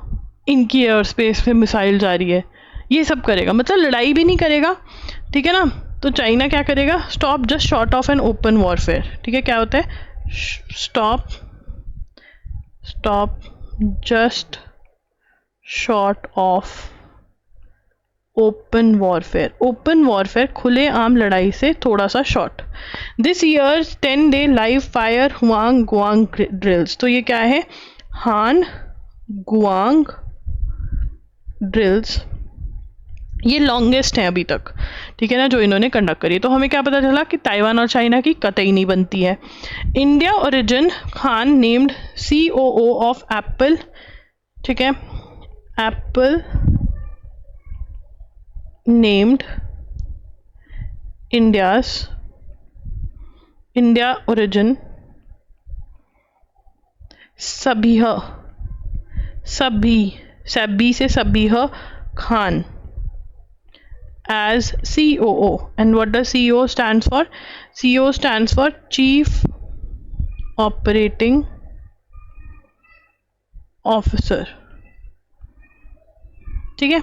S1: इनकी एयर स्पेस पे मिसाइल जा रही है, ये सब करेगा। मतलब लड़ाई भी नहीं करेगा, ठीक है ना। तो चाइना क्या करेगा, stop just short of an open warfare, ठीक है। क्या होता है, stop just short of open warfare. Open warfare, खुले आम लड़ाई से थोड़ा सा short. This year 10-day live fire Huang Guang drills. तो ये क्या है, हान गुआंग ड्रिल्स, ये लॉन्गेस्ट है अभी तक, ठीक है ना, जो इन्होंने कंडक्ट करी। तो हमें क्या पता चला कि ताइवान और चाइना की कतई नहीं बनती है। India origin Khan named COO of Apple, ठीक है, Apple named India origin Sabih Khan as COO. And what does CEO stands for? CEO stands for Chief Operating Officer, ठीक है।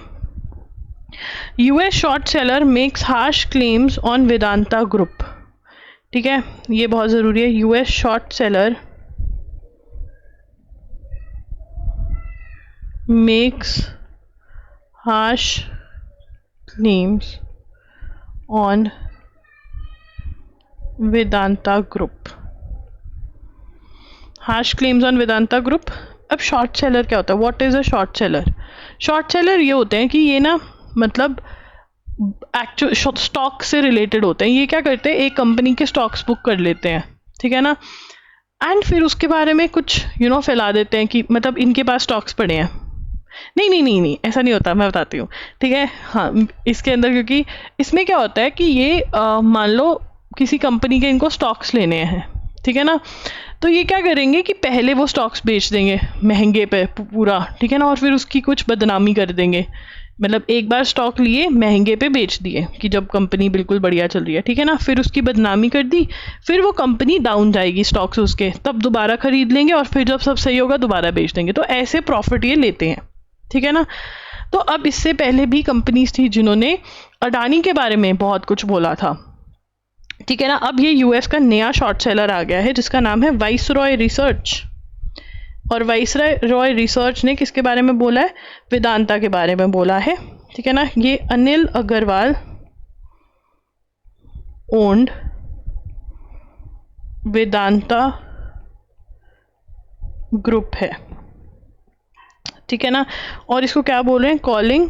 S1: US short seller makes harsh claims on Vedanta Group, ठीक है, ये बहुत ज़रूरी है। US short seller makes harsh claims on Vedanta Group, harsh claims on Vedanta Group। अब short seller क्या होता है, what is a short seller. Short seller ये होते हैं कि ये ना, मतलब एक्चुअल स्टॉक से रिलेटेड होते हैं। ये क्या करते हैं, एक कंपनी के स्टॉक्स बुक कर लेते हैं, ठीक है ना, एंड फिर उसके बारे में कुछ फैला देते हैं कि मतलब इनके पास स्टॉक्स पड़े हैं। नहीं, ऐसा नहीं होता, मैं बताती हूँ, ठीक है। हाँ, इसके अंदर, क्योंकि इसमें क्या होता है कि ये मान लो किसी कंपनी के इनको स्टॉक्स लेने हैं, ठीक है ना। तो ये क्या करेंगे कि पहले वो स्टॉक्स बेच देंगे महंगे पे पूरा, ठीक है ना, और फिर उसकी कुछ बदनामी कर देंगे। मतलब एक बार स्टॉक लिए, महंगे पे बेच दिए कि जब कंपनी बिल्कुल बढ़िया चल रही है, ठीक है ना, फिर उसकी बदनामी कर दी, फिर वो कंपनी डाउन जाएगी स्टॉक्स उसके, तब दोबारा खरीद लेंगे और फिर जब सब सही होगा दोबारा बेच देंगे। तो ऐसे प्रॉफिट ये लेते हैं, ठीक है ना। तो अब इससे पहले भी कंपनीज थी जिन्होंने अडानी के बारे में बहुत कुछ बोला था, ठीक है ना। अब ये US का नया शॉर्ट सेलर आ गया है जिसका नाम है वाइसरॉय रिसर्च, और वाइसरॉय रिसर्च ने किसके बारे में बोला है, वेदांता के बारे में बोला है, ठीक है ना। ये अनिल अग्रवाल ओन्ड वेदांता ग्रुप है, ठीक है ना। और इसको क्या बोल रहे हैं, कॉलिंग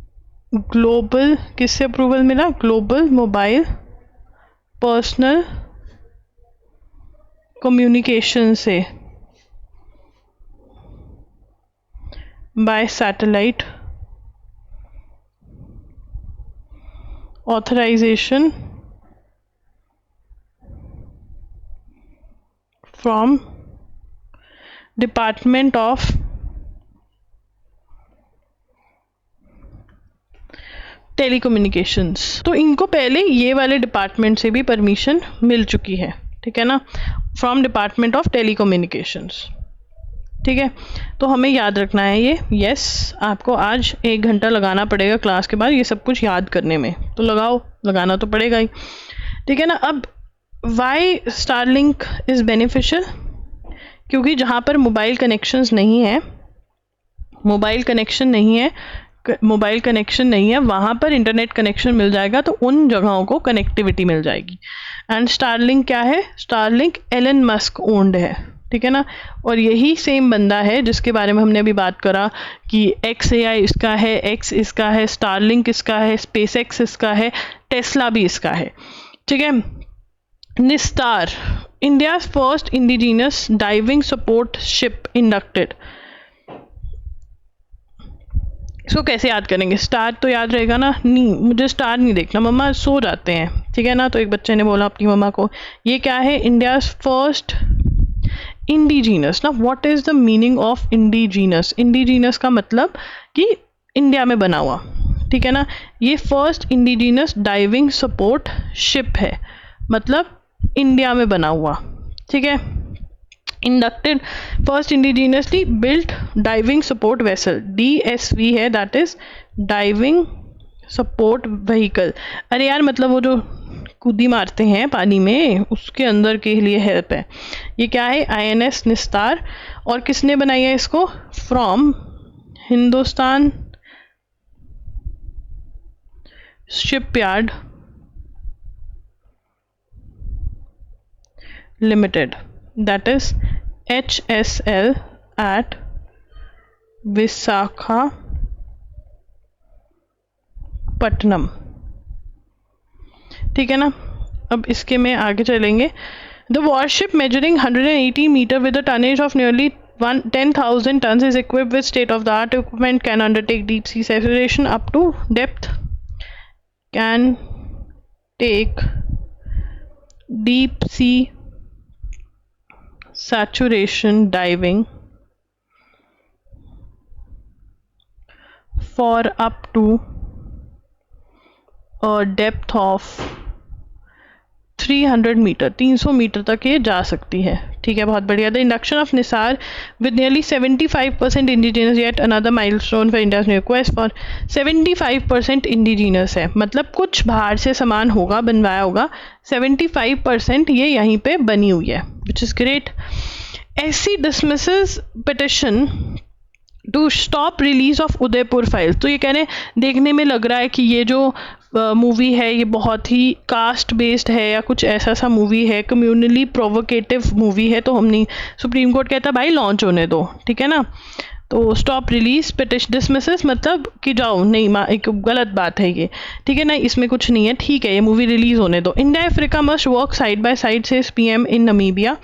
S1: ग्लोबल, किससे अप्रूवल मिला? ग्लोबल मोबाइल पर्सनल कम्युनिकेशन से, by satellite authorisation from department of telecommunications. तो इनको पहले ये वाले डिपार्टमेंट से भी परमिशन मिल चुकी है, ठीक है ना, फ्रॉम डिपार्टमेंट ऑफ टेलीकम्युनिकेशंस। ठीक है, तो हमें याद रखना है ये। यस, आपको आज 1 घंटा लगाना पड़ेगा क्लास के बाद ये सब कुछ याद करने में, तो लगाना तो पड़ेगा ही, ठीक है ना। अब वाई स्टारलिंक इज़ बेनिफिशियल? क्योंकि जहाँ पर मोबाइल कनेक्शन नहीं है वहाँ पर इंटरनेट कनेक्शन मिल जाएगा, तो उन जगहों को कनेक्टिविटी मिल जाएगी। एंड स्टारलिंक क्या है? स्टारलिंक एलन मस्क ओन्ड है, ठीक है ना। और यही सेम बंदा है जिसके बारे में हमने अभी बात करा कि XAI इसका है, X इसका है, स्टारलिंक इसका है, SpaceX इसका है, टेस्ला भी इसका है, ठीक है। Nistar, India's first indigenous diving support ship inducted. इसको कैसे याद करेंगे? स्टार तो याद रहेगा ना? नहीं, मुझे स्टार नहीं देखना, मम्मा सो जाते हैं, ठीक है ना। तो एक बच्चे ने बोला अपनी मम्मा को, ये क्या है? इंडियाज फर्स्ट इंडिजीनस ना। What is the meaning of indigenous? Indigenous का मतलब कि इंडिया में बना हुआ, ठीक है ना। ये first indigenous diving support ship है, मतलब इंडिया में बना हुआ, ठीक है। Inducted, first indigenously built diving support vessel, DSV है, that is diving support vehicle. अरे यार, मतलब वो जो कूदी मारते हैं पानी में, उसके अंदर के लिए हेल्प है। ये क्या है? INS निस्तार। और किसने बनाई है इसको? From Hindustan shipyard limited, that is HSL at Visakhapatnam, ठीक है ना। अब इसके में आगे चलेंगे। The warship measuring 180 metre with a tonnage of nearly 10,000 tons is equipped with state-of-the-art equipment, can undertake deep sea saturation up to depth, can take deep sea saturation diving for up to a depth of 300 metre, 300 metre तक ये जा सकती है, ठीक है। बहुत बढ़िया। The induction of Nisar with nearly 75% indigenous, yet another milestone for India's new request for 75% indigenous है, मतलब कुछ बाहर से सामान होगा, बनवाया होगा, 75% ये यहीं पे बनी हुई है, which is great. SC dismisses petition to stop release of Udaipur files. तो ये कहने देखने में लग रहा है कि ये जो मूवी है ये बहुत ही कास्ट बेस्ड है या कुछ ऐसा सा मूवी है, कम्युनली प्रोवोकेटिव मूवी है, तो हमने सुप्रीम कोर्ट कहता भाई लॉन्च होने दो, ठीक है ना। तो स्टॉप रिलीज पिटिशन डिसमिसेस मतलब कि जाओ, नहीं एक गलत बात है ये, ठीक है ना, इसमें कुछ नहीं है, ठीक है, ये मूवी रिलीज होने दो। India Africa must work side by side, says PM in Namibia.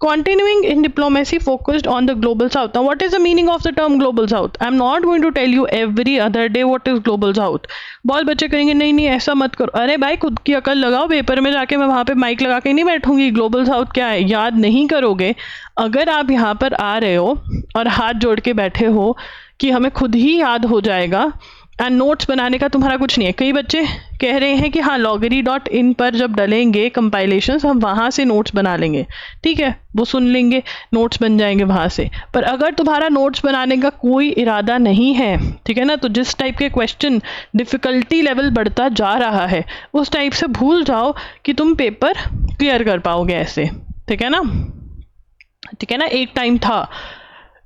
S1: Continuing in diplomacy focused on the global south. Now what is the meaning of the term global south? I'm not going to tell you every other day what is global south. बहुत बच्चे कहेंगे नहीं नहीं ऐसा मत करो। अरे भाई खुद की अकल लगाओ, पेपर में जाके मैं वहाँ पे माइक लगा के नहीं बैठूंगी ग्लोबल साउथ क्या है याद नहीं करोगे। अगर आप यहाँ पर आ रहे हो और हाथ जोड़ के बैठे हो कि हमें खुद ही याद हो जाएगा एंड नोट्स बनाने का तुम्हारा कुछ नहीं है। कई बच्चे कह रहे हैं कि हाँ loggery.in पर जब डलेंगे कंपाइलेशंस हम वहाँ से नोट्स बना लेंगे, ठीक है, वो सुन लेंगे, नोट्स बन जाएंगे वहाँ से। पर अगर तुम्हारा नोट्स बनाने का कोई इरादा नहीं है, ठीक है ना, तो जिस टाइप के क्वेश्चन डिफ़िकल्टी लेवल बढ़ता जा रहा है उस टाइप से भूल जाओ कि तुम पेपर क्लियर कर पाओगे ऐसे, ठीक है ना, ठीक है ना। एक टाइम था,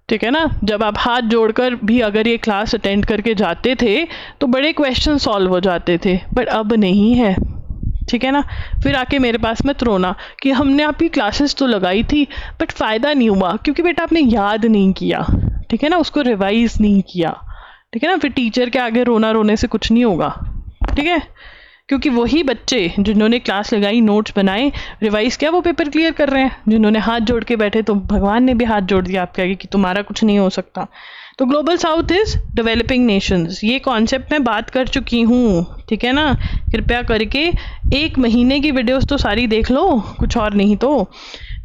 S1: ठीक है ना, जब आप हाथ जोड़कर भी अगर ये क्लास अटेंड करके जाते थे तो बड़े क्वेश्चन सॉल्व हो जाते थे, बट अब नहीं है, ठीक है ना। फिर आके मेरे पास मत रोना कि हमने आपकी क्लासेस तो लगाई थी बट फ़ायदा नहीं हुआ, क्योंकि बेटा आपने याद नहीं किया, ठीक है ना, उसको रिवाइज नहीं किया, ठीक है ना। फिर टीचर के आगे रोना रोने से कुछ नहीं होगा, ठीक है, क्योंकि वही बच्चे जिन्होंने क्लास लगाई, नोट्स बनाए, रिवाइज किया, वो पेपर क्लियर कर रहे हैं। जिन्होंने हाथ जोड़ के बैठे, तो भगवान ने भी हाथ जोड़ दिया आपके आगे कि तुम्हारा कुछ नहीं हो सकता। तो global south is developing Nations, ये कॉन्सेप्ट मैं बात कर चुकी हूँ, ठीक है ना। कृपया करके 1 महीने की वीडियोस तो सारी देख लो, कुछ और नहीं तो,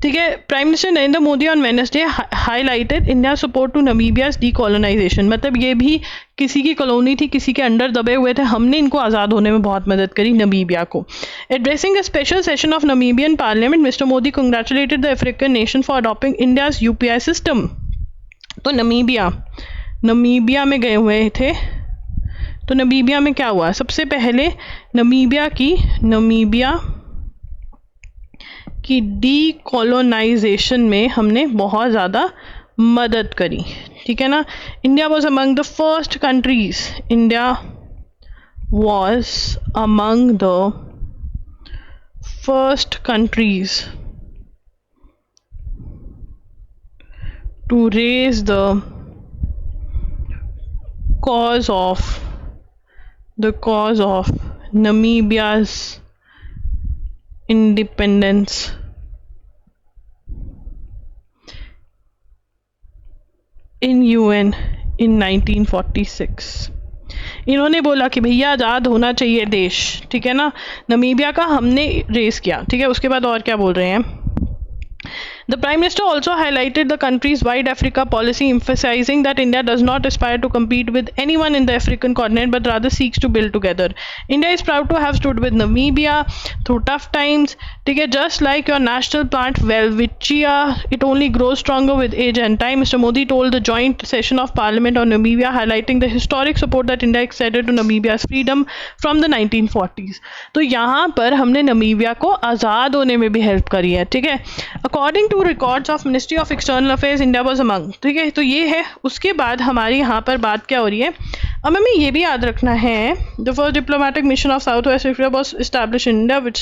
S1: ठीक है। Prime minister Narendra Modi on Wednesday highlighted India support to Namibia's decolonisation, मतलब ये भी किसी की कॉलोनी थी, किसी के अंडर दबे हुए थे, हमने इनको आज़ाद होने में बहुत मदद करी, नमीबिया को। Addressing a special session of Namibian parliament, mister Modi congratulated the African nation for adopting India's UPI system. तो नमीबिया में गए हुए थे। तो नमीबिया में क्या हुआ, सबसे पहले नमीबिया की डीकोलोनाइजेशन में हमने बहुत ज़्यादा मदद करी, ठीक है ना। India was among the first countries, India was among the first countries to raise the cause of Namibia's independence in UN in 1946। इन्होंने बोला कि भैया आज़ाद होना चाहिए देश, ठीक है ना। नमीबिया का हमने रेस किया, ठीक है। उसके बाद और क्या बोल रहे हैं, The Prime Minister also highlighted the country's wide Africa policy, emphasizing that India does not aspire to compete with anyone in the African continent, but rather seeks to build together. India is proud to have stood with Namibia through tough times. Just like your national plant Welwitschia, it only grows stronger with age and time. Mr. Modi told the joint session of Parliament on Namibia, highlighting the historic support that India extended to Namibia's freedom from the 1940s. तो यहाँ पर हमने Namibia को आज़ाद होने में भी help करी है, ठीक है। According to records of ministry of external affairs, India was among, ठीक है। तो ये है। उसके बाद हमारी यहाँ पर बात क्या हो रही है, अब हमें ये भी याद रखना है, the first diplomatic mission of South West Africa was established in India which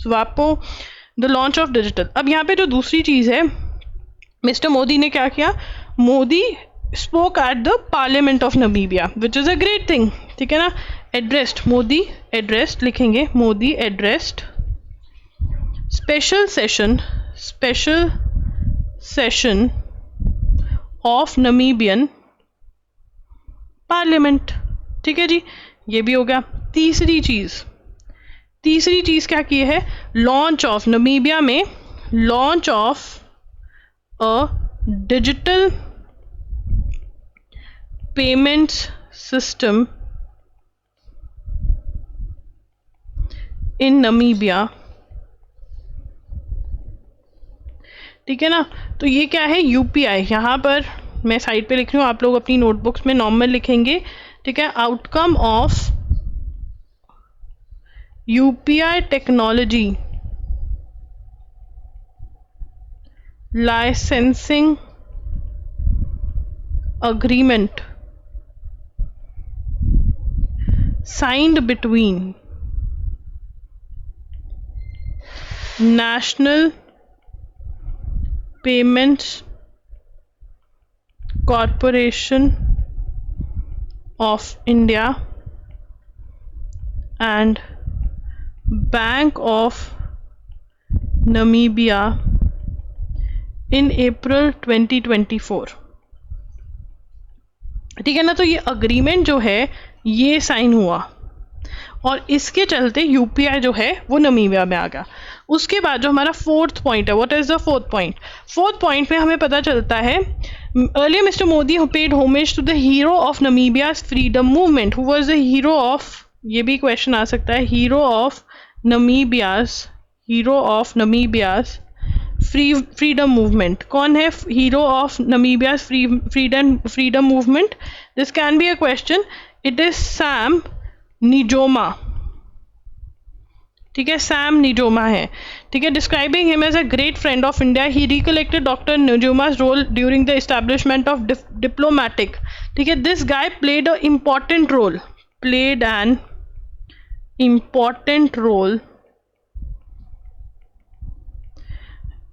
S1: स्वापो द लॉन्च ऑफ डिजिटल। अब यहाँ पे जो दूसरी चीज़ है, मिस्टर मोदी ने क्या किया, Modi spoke at the parliament of Namibia which is a great thing, ठीक है ना। एड्रेस्ड, मोदी एड्रेस्ड लिखेंगे, Modi addressed special session of Namibian parliament, ठीक है जी, ये भी हो गया। तीसरी चीज़ क्या की है, लॉन्च ऑफ नमीबिया में, launch of a digital payments system in Namibia, ठीक है ना। तो ये क्या है, यूपीआई, यहाँ पर मैं साइड पे लिख रही हूँ, आप लोग अपनी नोटबुक्स में नॉर्मल लिखेंगे, ठीक है। Outcome of UPI technology licensing agreement signed between National Payments Corporation of India and Bank of Namibia in April 2024, ठीक है ना। तो ये अग्रीमेंट जो है ये साइन हुआ और इसके चलते यूपीआई जो है वो नमीबिया में आ गया। उसके बाद जो हमारा फोर्थ पॉइंट है, what is the fourth point, fourth point में हमें पता चलता है, earlier mister Modi paid homage to the hero of Namibia's freedom movement, who was the hero of, ये भी क्वेश्चन आ सकता है, hero of Namibia's freedom movement, कौन है hero of Namibia's freedom movement, this can be a question, it is Sam Nujoma, ठीक है, Sam Nujoma है, ठीक है। Describing him as a great friend of India, he recollected doctor Nujoma's role during the establishment of diplomatic, ठीक है, this guy played an important role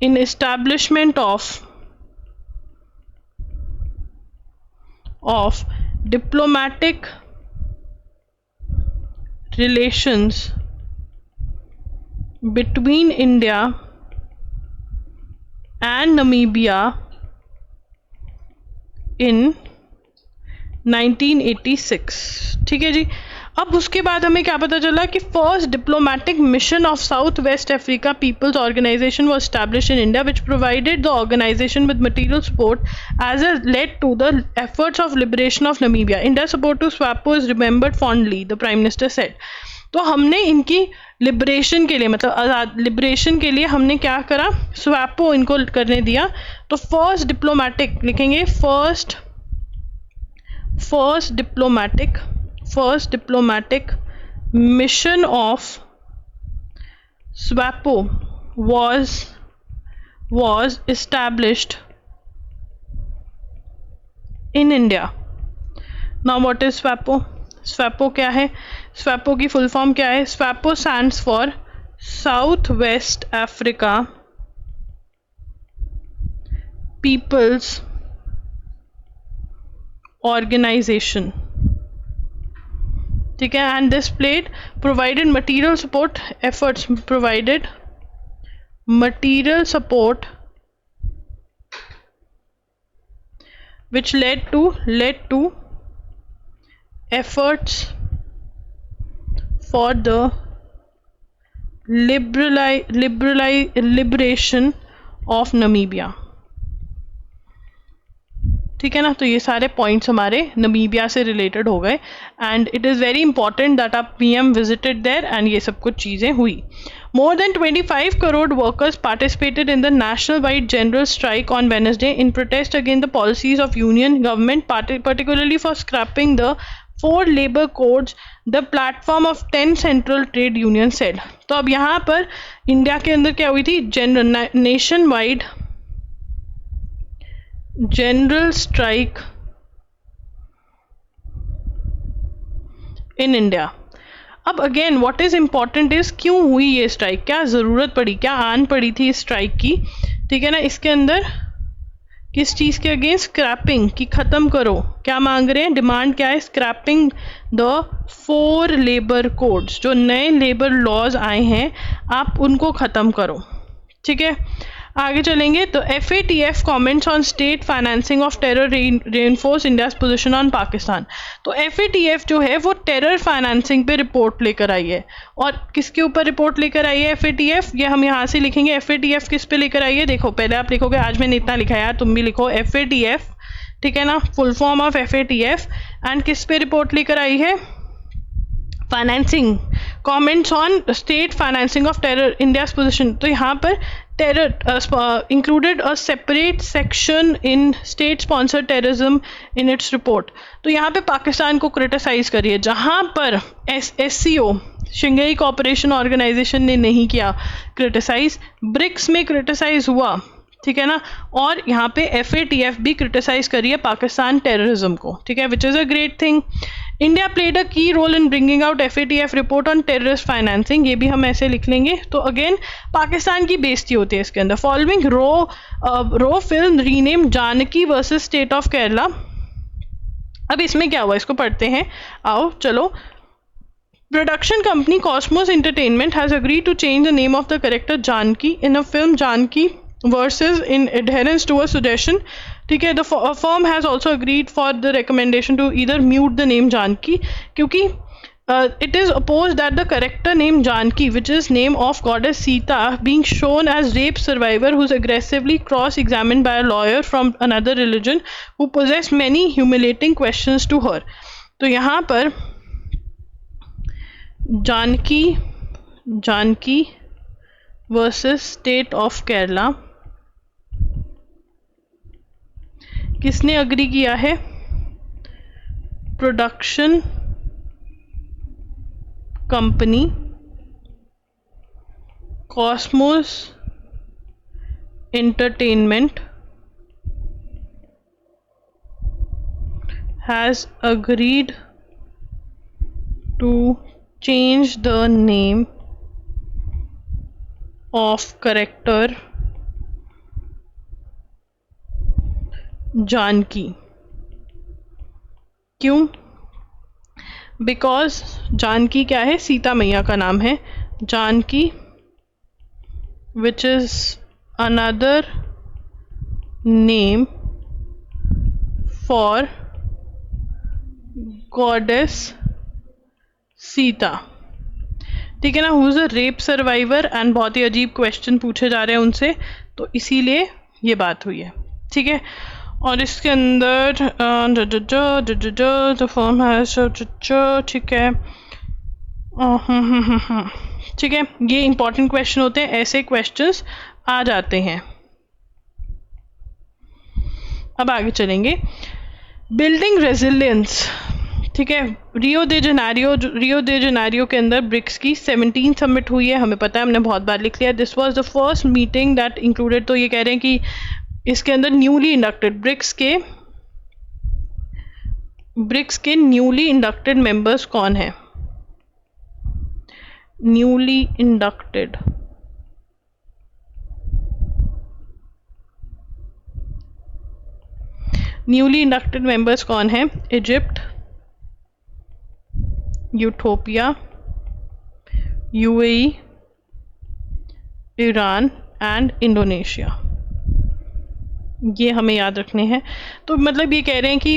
S1: in establishment of diplomatic relations between India and Namibia in 1986। ठीक है जी। अब उसके बाद हमें क्या पता चला कि first diplomatic mission of South West Africa people's organisation was established in India which provided the organisation with material support as a led to the efforts of liberation of Namibia. India support to स्वापो is remembered fondly, the prime minister said. तो हमने इनकी liberation के लिए, मतलब आज़ाद liberation के लिए हमने क्या करा, स्वापो इनको करने दिया। तो फर्स्ट डिप्लोमेटिक लिखेंगे, first diplomatic mission of SWAPO was established in India. Now what is SWAPO? SWAPO क्या है? SWAPO की फुल फॉर्म क्या है? SWAPO stands for South West Africa People's Organization। ठीक है, and this provided material support which led to efforts for the liberation of Namibia। ठीक है ना। तो ये सारे पॉइंट्स हमारे नमीबिया से रिलेटेड हो गए and it is very important that आप पीएम विजिटेड देयर एंड ये सब कुछ चीज़ें हुई। More than 25 crore workers participated in the national wide general strike on Wednesday in protest against the policies of union government, particularly for scrapping the 4 labour codes, the platform of 10 central trade union said. तो अब यहाँ पर India के अंदर क्या हुई थी, general nation wide general strike in India. अब again what is important is क्यों हुई ये स्ट्राइक, क्या ज़रूरत पड़ी, क्या आन पड़ी थी इस स्ट्राइक की। ठीक है ना। इसके अंदर किस चीज़ के अगेंस्ट, स्क्रैपिंग की, ख़त्म करो। क्या मांग रहे हैं, डिमांड क्या है, स्क्रैपिंग द 4 लेबर कोड्स, जो नए लेबर लॉज आए हैं आप उनको ख़त्म करो। ठीक है, आगे चलेंगे। तो FATF comments on state financing of terror reinforce India's position on Pakistan. तो FATF जो है वो टेरर फाइनेंसिंग पे रिपोर्ट लेकर आई है। और किसके ऊपर रिपोर्ट लेकर आई है FATF, ये हम यहाँ से लिखेंगे। FATF किस पे लेकर आई है, देखो पहले आप लिखोगे, आज मैंने इतना लिखा है यार, तुम भी लिखो FATF। ठीक है ना, full form of FATF and किस पे रिपोर्ट लेकर आई है, financing, comments on state financing of terror India's position. तो यहाँ पर terror included a separate section in state sponsored terrorism in its report. तो यहाँ पे पाकिस्तान को क्रिटिसाइज करिए, जहाँ पर SCO शंघाई कोऑपरेशन ऑर्गेनाइजेशन ने नहीं किया क्रिटिसाइज, ब्रिक्स में क्रिटिसाइज हुआ। ठीक है ना, और यहाँ पे FATF भी क्रिटिसाइज करिए पाकिस्तान टेररिज्म को। ठीक है, which is a great thing. India played a key role in bringing out FATF report on terrorist financing, ये भी हम ऐसे लिख लेंगे। तो अगेन पाकिस्तान की बेइज्जती होती है इसके अंदर। Following row film rename Janaki versus state of Kerala. अब इसमें क्या हुआ, इसको पढ़ते हैं, आओ चलो। Production company Cosmos Entertainment has agreed to change the name of the character Janki in a film Janki versus in adherence to a suggestion. ठीक है, the firm has also agreed for the recommendation to either mute the name Janki, क्योंकि it is opposed that the character name Janki, which is name of goddess Sita, being shown as rape survivor who's aggressively cross-examined by a lawyer from another religion who possessed many humiliating questions to her. तो यहाँ पर Janaki versus state of Kerala, किसने agree किया है, production company Cosmos Entertainment has agreed to change the name of character Janki क्यों? Because Janaki क्या है? सीता मैया का नाम है Janaki, which is another name for goddess Sita. ठीक है ना, who is a rape survivor, and बहुत ही अजीब क्वेश्चन पूछे जा रहे हैं उनसे, तो इसीलिए ये बात हुई है। ठीक है, और इसके अंदर द फॉर्म हैज, ठीक है, ठीक है, ये इंपॉर्टेंट क्वेश्चन होते हैं, ऐसे क्वेश्चंस आ जाते हैं। अब आगे चलेंगे, बिल्डिंग रेजिलियंस। ठीक है, रियो दे जेनेरियो के अंदर ब्रिक्स की 17 समिट हुई है, हमें पता है, हमने बहुत बार लिख लिया। This was the first meeting that included, तो ये कह रहे हैं कि इसके अंदर न्यूली इंडक्टेड ब्रिक्स के न्यूली इंडक्टेड मेंबर्स कौन है? न्यूली इंडक्टेड मेंबर्स कौन है? Egypt, Ethiopia, UAE, Iran and Indonesia. ये हमें याद रखने हैं। तो मतलब ये कह रहे हैं कि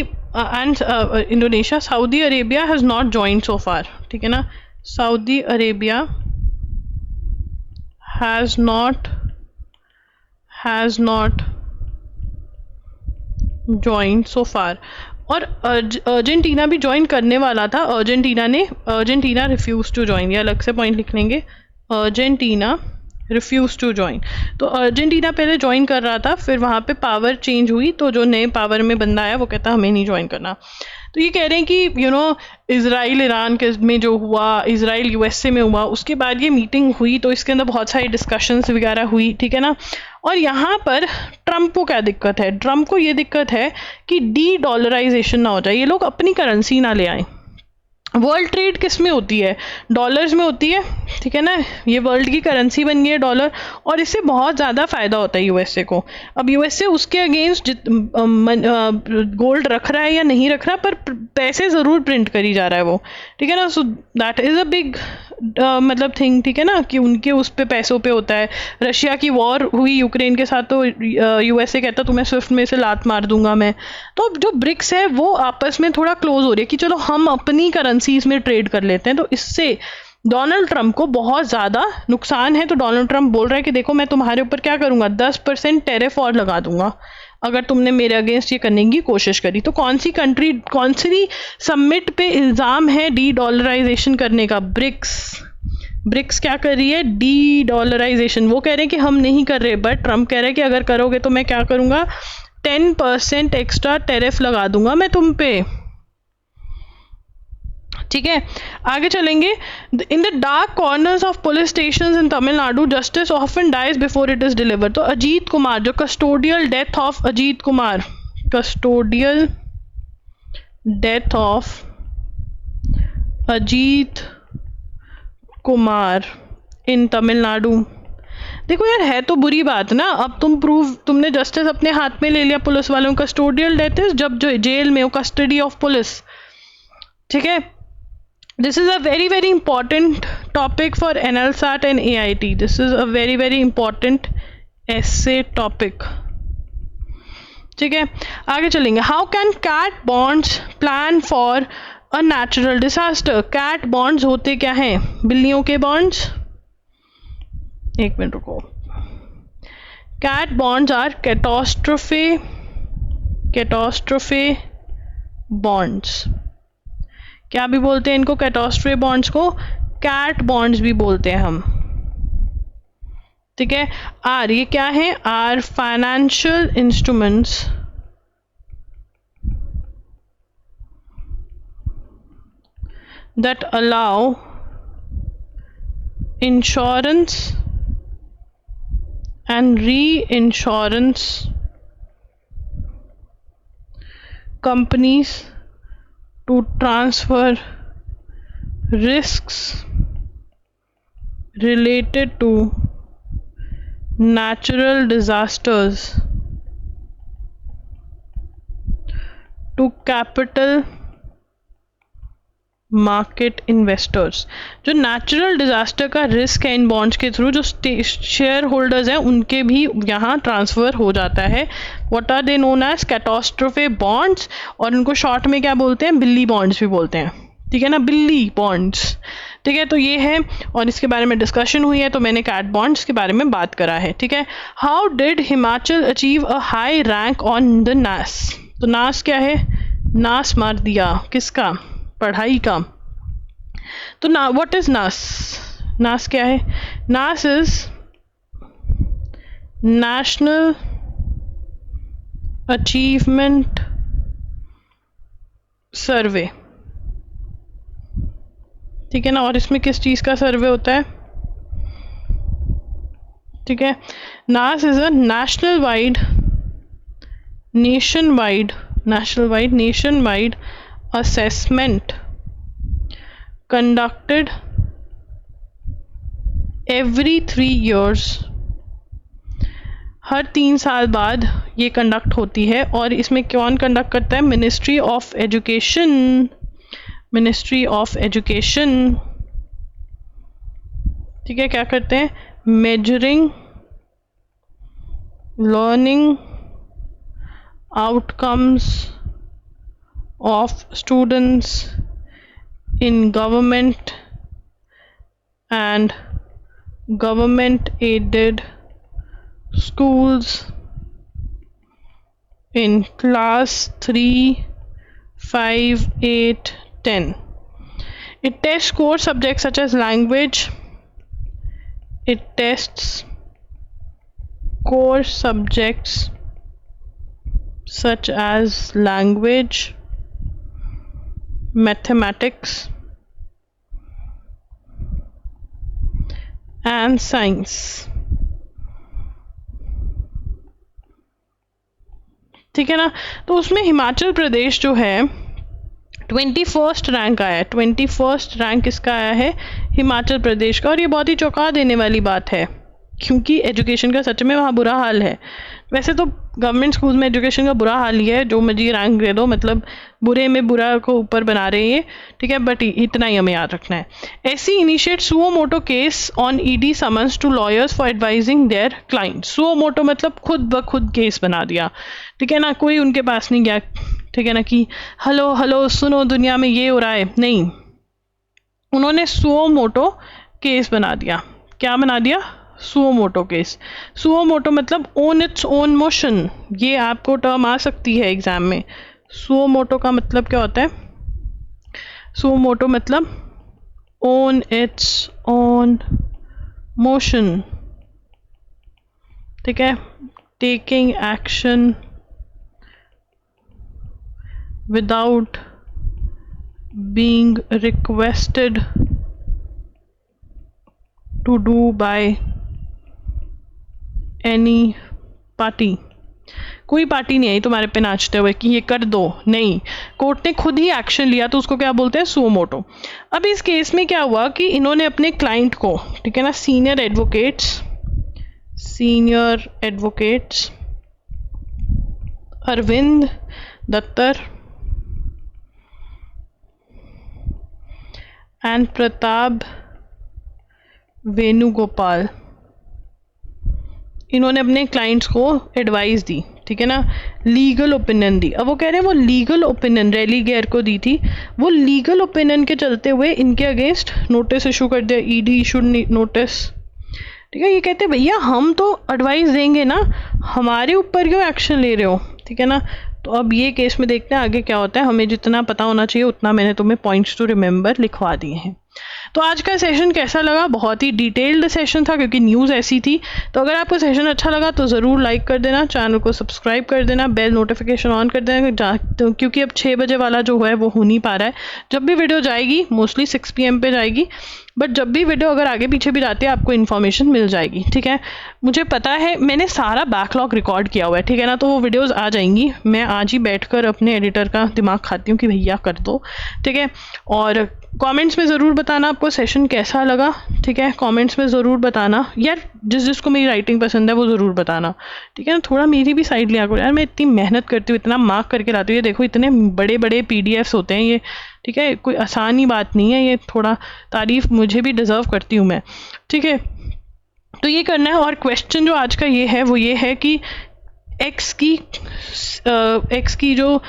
S1: Indonesia, Saudi Arabia has not joined so far. ठीक है ना, Saudi Arabia has not joined so far. और अर्जेंटीना भी ज्वाइन करने वाला था, अर्जेंटीना रिफ्यूज टू ज्वाइन, ये अलग से पॉइंट लिख लेंगे, अर्जेंटीना रिफ्यूज टू ज्वाइन। तो अर्जेंटीना पहले ज्वाइन कर रहा था, फिर वहाँ पे पावर चेंज हुई, तो जो नए पावर में बंदा आया वो कहता हमें नहीं ज्वाइन करना। तो ये कह रहे हैं कि इजराइल ईरान के में जो हुआ, इजराइल यूएसए में हुआ, उसके बाद ये मीटिंग हुई, तो इसके अंदर बहुत सारी डिस्कशंस वगैरह हुई। ठीक है ना, और यहाँ पर ट्रम्प को क्या दिक्कत है? ट्रम्प को ये दिक्कत है कि डी डॉलराइजेशन ना हो जाए, ये लोग अपनी करेंसी ना ले आए। वर्ल्ड ट्रेड किस में होती है? डॉलर्स में होती है। ठीक है ना, ये वर्ल्ड की करेंसी बन गई है डॉलर, और इससे बहुत ज़्यादा फ़ायदा होता है यूएसए को। अब यूएसए उसके अगेंस्ट गोल्ड रख रहा है या नहीं रख रहा, पर पैसे ज़रूर प्रिंट करी जा रहा है वो। ठीक है ना, so that is a big मतलब थिंग। ठीक है ना, कि उनके उस पे पैसों पे होता है। रशिया की वॉर हुई यूक्रेन के साथ, तो यूएसए कहता तुम्हें स्विफ्ट में से लात मार दूंगा मैं। तो अब जो ब्रिक्स है वो आपस में थोड़ा क्लोज हो रही है कि चलो हम अपनी करेंसीज में ट्रेड कर लेते हैं। तो इससे डोनाल्ड ट्रंप को बहुत ज़्यादा नुकसान है। तो डोनाल्ड ट्रंप बोल रहा है कि देखो मैं तुम्हारे ऊपर क्या करूँगा, 10% टैरिफ और लगा दूंगा अगर तुमने मेरे अगेंस्ट ये करने की कोशिश करी। तो कौन सी समिट पे इल्ज़ाम है डी डॉलराइजेशन करने का? ब्रिक्स क्या कर रही है? De dollarisation. वो कह रहे हैं कि हम नहीं कर रहे, बट ट्रंप कह रहे हैं कि अगर करोगे तो मैं क्या करूँगा, 10% एक्स्ट्रा टैरिफ लगा दूंगा मैं तुम पे। ठीक है, आगे चलेंगे। In the dark corners of police stations in Tamil Nadu, justice often dies before it is delivered. तो अजीत कुमार, जो custodial death of Ajith Kumar in Tamil Nadu. देखो यार, है तो बुरी बात ना। अब तुमने जस्टिस अपने हाथ में ले लिया पुलिस वालों। कस्टोडियल डेथ इज जब जो जेल में हो, कस्टडी ऑफ पुलिस। ठीक है, this is a very very important topic for NLSAT and AIT। This is a very very important essay topic. ठीक है, आगे चलेंगे। How can cat bonds plan for a natural disaster? Cat bonds होते क्या हैं? बिल्लियों के बॉन्ड्स। एक मिनट रुको। Cat bonds are catastrophe bonds. क्या भी बोलते हैं इनको? कैटास्ट्रोफे बॉन्ड्स को कैट बॉन्ड्स भी बोलते हैं हम। ठीक है, आर ये क्या है? Are financial instruments that allow insurance and reinsurance companies to transfer risks related to natural disasters to capital market investors, जो नेचुरल डिजास्टर का रिस्क है इन बॉन्ड्स के थ्रू, जो शेयर होल्डर्स हैं उनके भी यहाँ ट्रांसफर हो जाता है। What are they known as catastrophe bonds, और उनको शॉर्ट में क्या बोलते हैं, बिल्ली बॉन्ड्स भी बोलते हैं, ठीक है ना, बिल्ली बॉन्ड्स, ठीक है। तो ये है, और इसके बारे में डिस्कशन हुई है, तो मैंने कैट बॉन्ड्स के बारे में बात करा है, ठीक है। How did Himachal achieve a high rank on the नास, तो नास क्या है, नास मार दिया किसका, पढ़ाई का। तो ना व्हाट इज नास, नास क्या है, नास इज नेशनल अचीवमेंट सर्वे, ठीक है ना। और इसमें किस चीज़ का सर्वे होता है, ठीक है। नास is a national wide assessment conducted every 3 years, हर 3 साल बाद ये कंडक्ट होती है। और इसमें कौन कंडक्ट करता है, मिनिस्ट्री ऑफ एजुकेशन, ठीक है। क्या करते हैं, measuring learning outcomes of students in government and government aided schools in class 3, 5, 8, 10. It tests core subjects such as language. It tests core subjects such as language, mathematics and science, ठीक है ना। तो उसमें हिमाचल प्रदेश जो है 21st रैंक आया है, 21st rank किसका आया है, हिमाचल प्रदेश का। और ये बहुत ही चौंका देने वाली बात है, क्योंकि एजुकेशन का सच में वहाँ बुरा हाल है। वैसे तो गवर्नमेंट स्कूल में एजुकेशन का बुरा हाल ही है, जो मर्जी रैंक दे दो, मतलब बुरे में बुरा को ऊपर बना रहे हैं, ठीक है। बट इतना ही हमें याद रखना है। SC initiate suo motu case on ED summons to lawyers for advising their client. Suo motu मतलब खुद ब खुद केस बना दिया, ठीक है ना, कोई उनके पास नहीं गया, ठीक है ना, कि हेलो सुनो दुनिया में ये हो रहा है, नहीं, उन्होंने सुओ मोटो केस बना दिया। क्या बना दिया, suo motu case. Suo motu मतलब ओन इट्स ओन मोशन, ये आपको टर्म आ सकती है एग्जाम में। सुओ मोटो का मतलब क्या होता है, सुओ मोटो मतलब ओन इट्स ओन मोशन, ठीक है, taking action without being requested to do by any party. कोई पार्टी नहीं आई तुम्हारे पे नाचते हुए कि ये कर दो, नहीं, कोर्ट ने खुद ही एक्शन लिया, तो उसको क्या बोलते हैं, सुओ मोटो। अब इस केस में क्या हुआ कि इन्होंने अपने क्लाइंट को, ठीक है ना, senior advocates Arvind Datar and Pratap Venugopal, इन्होंने अपने क्लाइंट्स को एडवाइस दी, ठीक है ना, लीगल ओपिनियन दी। अब वो कह रहे हैं वो लीगल ओपिनियन रेलीगेयर को दी थी, वो लीगल ओपिनियन के चलते हुए इनके अगेंस्ट नोटिस इशू कर दिया, ईडी इशूड नोटिस, ठीक है। ये कहते हैं भैया हम तो एडवाइस देंगे ना, हमारे ऊपर क्यों एक्शन ले रहे हो, ठीक है ना। तो अब ये केस में देखते हैं आगे क्या होता है। हमें जितना पता होना चाहिए उतना मैंने तुम्हें पॉइंट्स टू रिमेंबर लिखवा दिए हैं। तो आज का सेशन कैसा लगा, बहुत ही डिटेल्ड सेशन था क्योंकि न्यूज़ ऐसी थी। तो अगर आपको सेशन अच्छा लगा तो ज़रूर लाइक कर देना, चैनल को सब्सक्राइब कर देना, बेल नोटिफिकेशन ऑन कर देना, तो क्योंकि अब 6 बजे वाला जो है वो हो नहीं पा रहा है। जब भी वीडियो जाएगी मोस्टली 6 PM पे जाएगी, बट जब भी वीडियो अगर आगे पीछे भी जाती है आपको इन्फॉर्मेशन मिल जाएगी, ठीक है। मुझे पता है मैंने सारा बैकलॉग रिकॉर्ड किया हुआ है, ठीक है ना, तो वो वीडियोज़ आ जाएंगी। मैं आज ही बैठकर अपने एडिटर का दिमाग खाती हूँ कि भैया कर दो, ठीक है। और कमेंट्स में ज़रूर बताना आपको सेशन कैसा लगा, ठीक है, कमेंट्स में ज़रूर बताना यार, जिसको मेरी राइटिंग पसंद है वो ज़रूर बताना, ठीक है ना। थोड़ा मेरी भी साइड लिया करो यार, मैं इतनी मेहनत करती हूँ, इतना मार्क करके लाती हूँ, ये देखो इतने बड़े बड़े PDFs होते हैं ये, ठीक है, कोई आसान ही बात नहीं है ये, थोड़ा तारीफ़ मुझे भी डिज़र्व करती हूँ मैं, ठीक है। तो ये करना है। और क्वेश्चन जो आज का ये है वो ये है कि एक्स की जो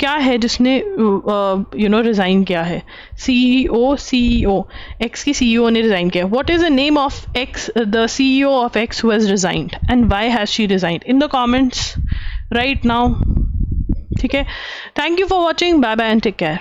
S1: क्या है जिसने रिज़ाइन किया है, CEO एक्स की CEO ने रिज़ाइन किया। What is the name of X, the CEO of X who has resigned and why has she resigned, in the comments right now, ठीक है। Thank you for watching, bye bye and take care.